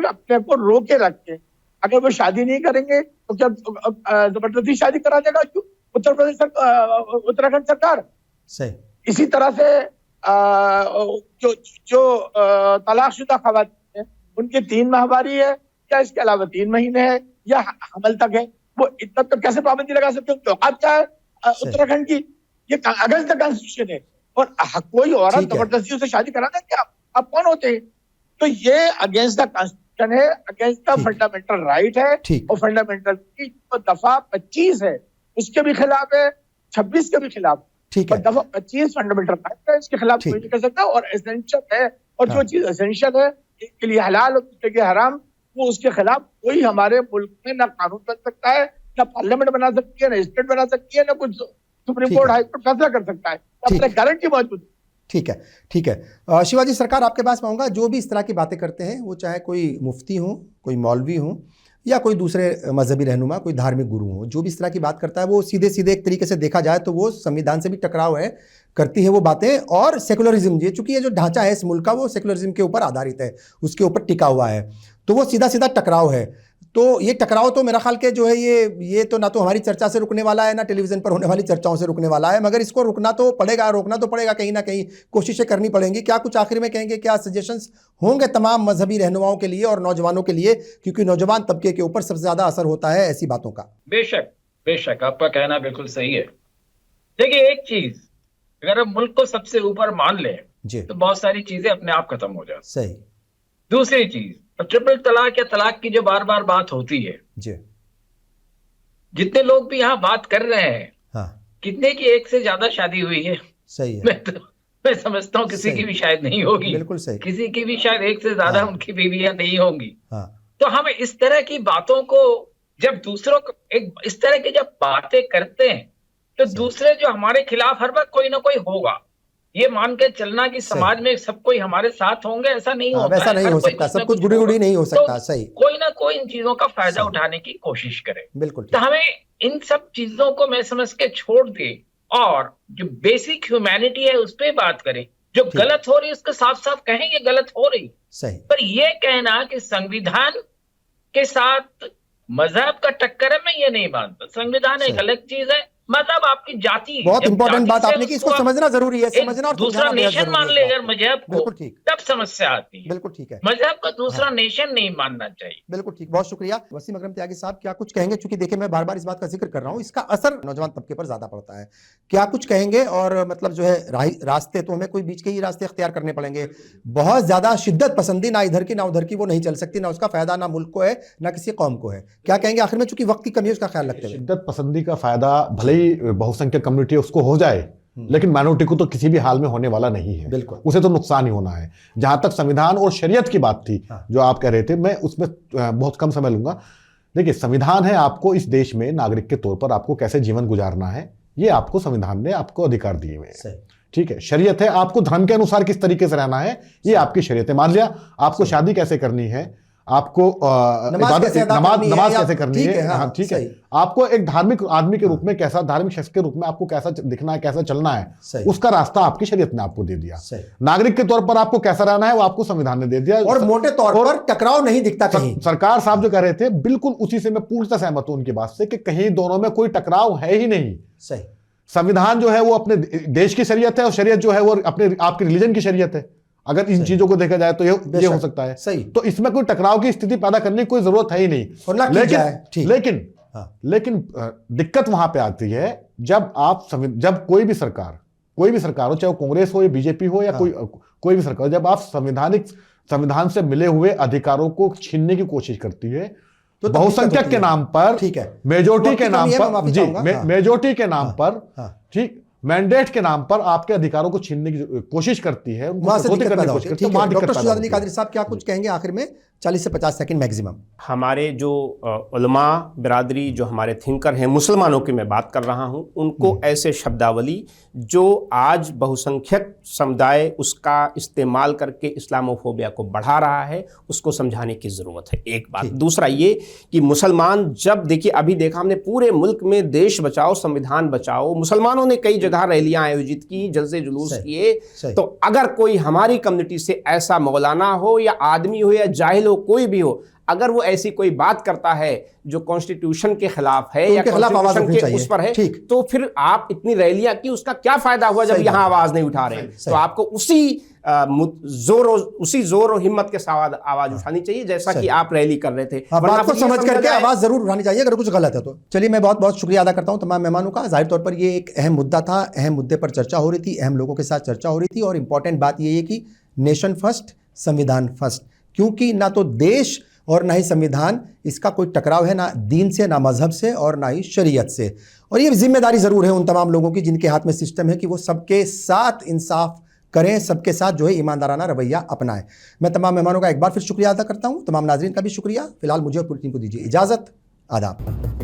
अपने को रोके रखते हैं। अगर वो शादी नहीं करेंगे तो क्या जबरदस्ती शादी करा देगा क्यों उत्तर प्रदेश उत्तराखंड सरकार? सही। इसी तरह से जो तलाकशुदा ख़वातीन हैं उनकी 3 माहवारी है, क्या इसके अलावा 3 महीने है या हमल तक है? वो इतना तो कैसे पाबंदी लगा सकते हैं? औकात क्या है उत्तराखंड की? ये अगेंस्ट द कॉन्स्टिट्यूशन है, और कोई औरत जबरदस्ती उसे शादी करा देंगे? आप कौन होते हैं? तो ये अगेंस्ट द कॉन्स्टिट्यूशन है, अगेंस्ट द फंडामेंटल राइट है, और फंडामेंटल की जो दफा 25 है उसके भी खिलाफ है, 26 के भी खिलाफ। ठीक है, दफा 25 फंडामेंटल राइट है, इसके खिलाफ कोई नहीं कर सकता, और एसेंशियल है, और जो चीज एसेंशियल है इसके लिए हलाल और दूसरे के हराम, वो उसके खिलाफ कोई हमारे मुल्क में ना कानून बन सकता है, ना पार्लियामेंट बना सकती है, ना स्टेट बना सकती है, ना कुछ सुप्रीम कोर्ट हाई कोर्ट फैसला कर सकता है। अपने गारंटी मौजूद है। ठीक है, ठीक है। शिवाजी सरकार, आपके पास आऊँगा। जो भी इस तरह की बातें करते हैं, वो चाहे कोई मुफ्ती हो, कोई मौलवी हो, या कोई दूसरे मजहबी रहनुमा, कोई धार्मिक गुरु हो, जो भी इस तरह की बात करता है वो सीधे सीधे एक तरीके से देखा जाए तो वो संविधान से भी टकराव है, करती है वो बातें, और सेकुलरिज्म, ये चूंकि ये जो ढांचा है इस मुल्क का वो सेकुलरिज्म के ऊपर आधारित है, उसके ऊपर टिका हुआ है, तो वो सीधा सीधा टकराव है। तो ये टकराव तो मेरा ख्याल के जो है ये तो ना तो हमारी चर्चा से रुकने वाला है, ना टेलीविजन पर होने वाली चर्चाओं से रुकने वाला है, मगर इसको रुकना तो पड़ेगा, रोकना तो पड़ेगा, कहीं ना कहीं कोशिशें करनी पड़ेंगी। क्या कुछ आखिर में कहेंगे, क्या सजेशंस होंगे तमाम मजहबी रहनुमाओं के लिए और नौजवानों के लिए, क्योंकि नौजवान तबके के ऊपर सबसे ज्यादा असर होता है ऐसी बातों का? बेशक बेशक, आपका कहना बिल्कुल सही है। देखिए, एक चीज अगर हम मुल्क को सबसे ऊपर मान ले तो बहुत सारी चीजें अपने आप खत्म हो जाती। सही। दूसरी चीज, ट्रिपल तलाक या तलाक की जो बार बार बात होती है, जितने लोग भी यहाँ बात कर रहे हैं, कितने की एक से ज्यादा शादी हुई है? सही है। मैं समझता हूँ किसी की भी शायद नहीं होगी। बिल्कुल सही। किसी की भी शायद एक से ज्यादा उनकी बीवियां नहीं होंगी। तो हम इस तरह की बातों को जब दूसरों को इस तरह की जब बातें करते हैं तो दूसरे जो हमारे खिलाफ हर वक्त कोई ना कोई होगा, ये मान के चलना कि समाज में सब कोई हमारे साथ होंगे, ऐसा नहीं होता। वैसा नहीं हो सकता, सब कुछ गुड़ी गुड़ी नहीं हो सकता। सही। कोई ना कोई इन चीजों का फायदा उठाने की कोशिश करे। बिल्कुल। तो हमें इन सब चीजों को मैं समझ के छोड़ दे और जो बेसिक ह्यूमैनिटी है उस पर बात करें। जो गलत हो रही है उसको साफ साफ कहें ये गलत हो रही। सही। पर ये कहना कि संविधान के साथ मजहब का टक्कर है, मैं ये नहीं मानता। संविधान एक अलग चीज है, मजहब आपकी जाति। बहुत इंपॉर्टेंट बात आपने की, इसको समझना जरूरी है, समझना और दूसरा नेशन मान ले अगर मजहब को, तब समस्या आती है। बिल्कुल ठीक है। मजहब को दूसरा नेशन नहीं मानना चाहिए। बिल्कुल ठीक, बहुत शुक्रिया। वसीम अकरम त्यागी साहब, क्या कुछ कहेंगे? चूंकि देखिए मैं बार बार इस बात का जिक्र कर रहा हूँ, इसका असर नौजवान तबके पर ज्यादा पड़ता है। क्या कुछ कहेंगे? और मतलब जो है रास्ते तो हमें कोई बीच के ही रास्ते इख्तियार करने पड़ेंगे। बहुत ज्यादा शिद्दत पसंदी ना इधर की ना उधर की वो नहीं चल सकती, ना उसका फायदा ना मुल्क को है ना किसी कौम को है। क्या कहेंगे आखिर में, चूंकि वक्त की कमी है उसका ख्याल रखते हुए? शिद्दत पसंदी का फायदा भले ही बहुसंख्यक कम्युनिटी उसको हो जाए, लेकिन माइनॉरिटी को तो किसी भी हाल में होने वाला नहीं है। बिल्कुल। उसे तो नुकसान ही होना है। जहां तक संविधान और शरीयत की बात थी, जो आप कह रहे थे, मैं उसमें बहुत कम समय लूंगा। देखिए, संविधान है आपको इस देश में नागरिक के तौर पर आपको कैसे जीवन गुजारना है, ये आपको संविधान ने आपको अधिकार दिए हुए हैं। ठीक है। शरीयत है आपको धर्म के अनुसार किस तरीके से रहना है, ये आपकी शरीयत है। मान लिया आपको शादी कैसे करनी है, आपको नमाज कैसे अदा करनी है, नमाज या- कैसे करनी ठीक है, है, हाँ, हाँ ठीक है, सही। आपको एक धार्मिक आदमी के रूप में कैसा, धार्मिक शख्स के रूप में आपको कैसा दिखना है, कैसा चलना है, सही। उसका रास्ता आपकी शरीयत ने आपको दे दिया। सही। नागरिक के तौर पर आपको कैसा रहना है वो आपको संविधान ने दे दिया। और मोटे तौर पर टकराव नहीं दिखता कहीं। सरकार साहब जो कह रहे थे बिल्कुल उसी से मैं पूर्णतः सहमत हूं उनकी बात से कि कहीं दोनों में कोई टकराव है ही नहीं। सही। संविधान जो है वो अपने देश की शरीयत है और शरीयत जो है वो अपने आपके रिलीजन की शरीयत है। अगर इन चीजों को देखा जाए तो ये हो सकता है। सही। तो इसमें कोई टकराव की स्थिति पैदा करने की कोई जरूरत है ही नहीं। और ना की जाए, ठीक। लेकिन दिक्कत वहां पे आती है जब जब कोई भी सरकार हो, चाहे वो कांग्रेस हो या बीजेपी हो या कोई भी सरकार, जब आप संविधान से मिले हुए अधिकारों को छीनने की कोशिश करती है तो बहुसंख्यक के नाम पर, ठीक है, मेजोरिटी के नाम पर, जी हाँ। मेजोरिटी के नाम पर, हाँ। ठीक, मैंडेट के नाम पर आपके अधिकारों को छीनने की कोशिश करती है, वहां से दिक्कत पैदा होती है। ठीक है, डॉक्टर शुजात अली कादरी साहब क्या कुछ कहेंगे आखिर में? 40 से 50 सेकंड मैक्सिमम। हमारे जो उलमा बिरादरी, जो हमारे थिंकर हैं, मुसलमानों की मैं बात कर रहा हूं, उनको ऐसे शब्दावली जो आज बहुसंख्यक समुदाय उसका इस्तेमाल करके इस्लामोफोबिया को बढ़ा रहा है, उसको समझाने की ज़रूरत है। एक बात। दूसरा ये कि मुसलमान, जब देखिए अभी देखा हमने पूरे मुल्क में देश बचाओ संविधान बचाओ, मुसलमानों ने कई जगह रैलियां आयोजित की, जलसे जुलूस किए। तो अगर कोई हमारी कम्युनिटी से ऐसा मौलाना हो या आदमी हो या जाहिल हो, कोई भी हो, अगर वो ऐसी कोई बात करता है जो कॉन्स्टिट्यूशन के खिलाफ है या कॉन्स्टिट्यूशन के उस पर है, तो फिर आप इतनी रैलियां की, उसका क्या फायदा हुआ जब यहाँ आवाज नहीं उठा रहे? तो आपको उसी जोर और हिम्मत के साथ आवाज उठानी चाहिए जैसा कि आप रैली कर रहे थे। बात को समझ करके आवाज जरूर उठानी चाहिए अगर कुछ गलत है तो। चलिए, मैं बहुत बहुत शुक्रिया अदा करता हूं तमाम मेहमानों का। जाहिर तौर पर ये एक अहम मुद्दा था, अहम मुद्दे पर चर्चा हो रही थी, अहम लोगों के साथ चर्चा हो रही थी, और इंपॉर्टेंट बात ये है कि नेशन फर्स्ट, संविधान फर्स्ट, क्योंकि ना तो देश और ना ही संविधान, इसका कोई टकराव है ना दीन से, ना मजहब से, और ना ही शरीयत से। और ये जिम्मेदारी ज़रूर है उन तमाम लोगों की जिनके हाथ में सिस्टम है कि वो सबके साथ इंसाफ करें, सबके साथ जो है ईमानदाराना रवैया अपनाएं। मैं तमाम मेहमानों का एक बार फिर शुक्रिया अदा करता हूँ, तमाम नाजरीन का भी शुक्रिया। फिलहाल मुझे और पूरी टीम को दीजिए इजाज़त। आदाब।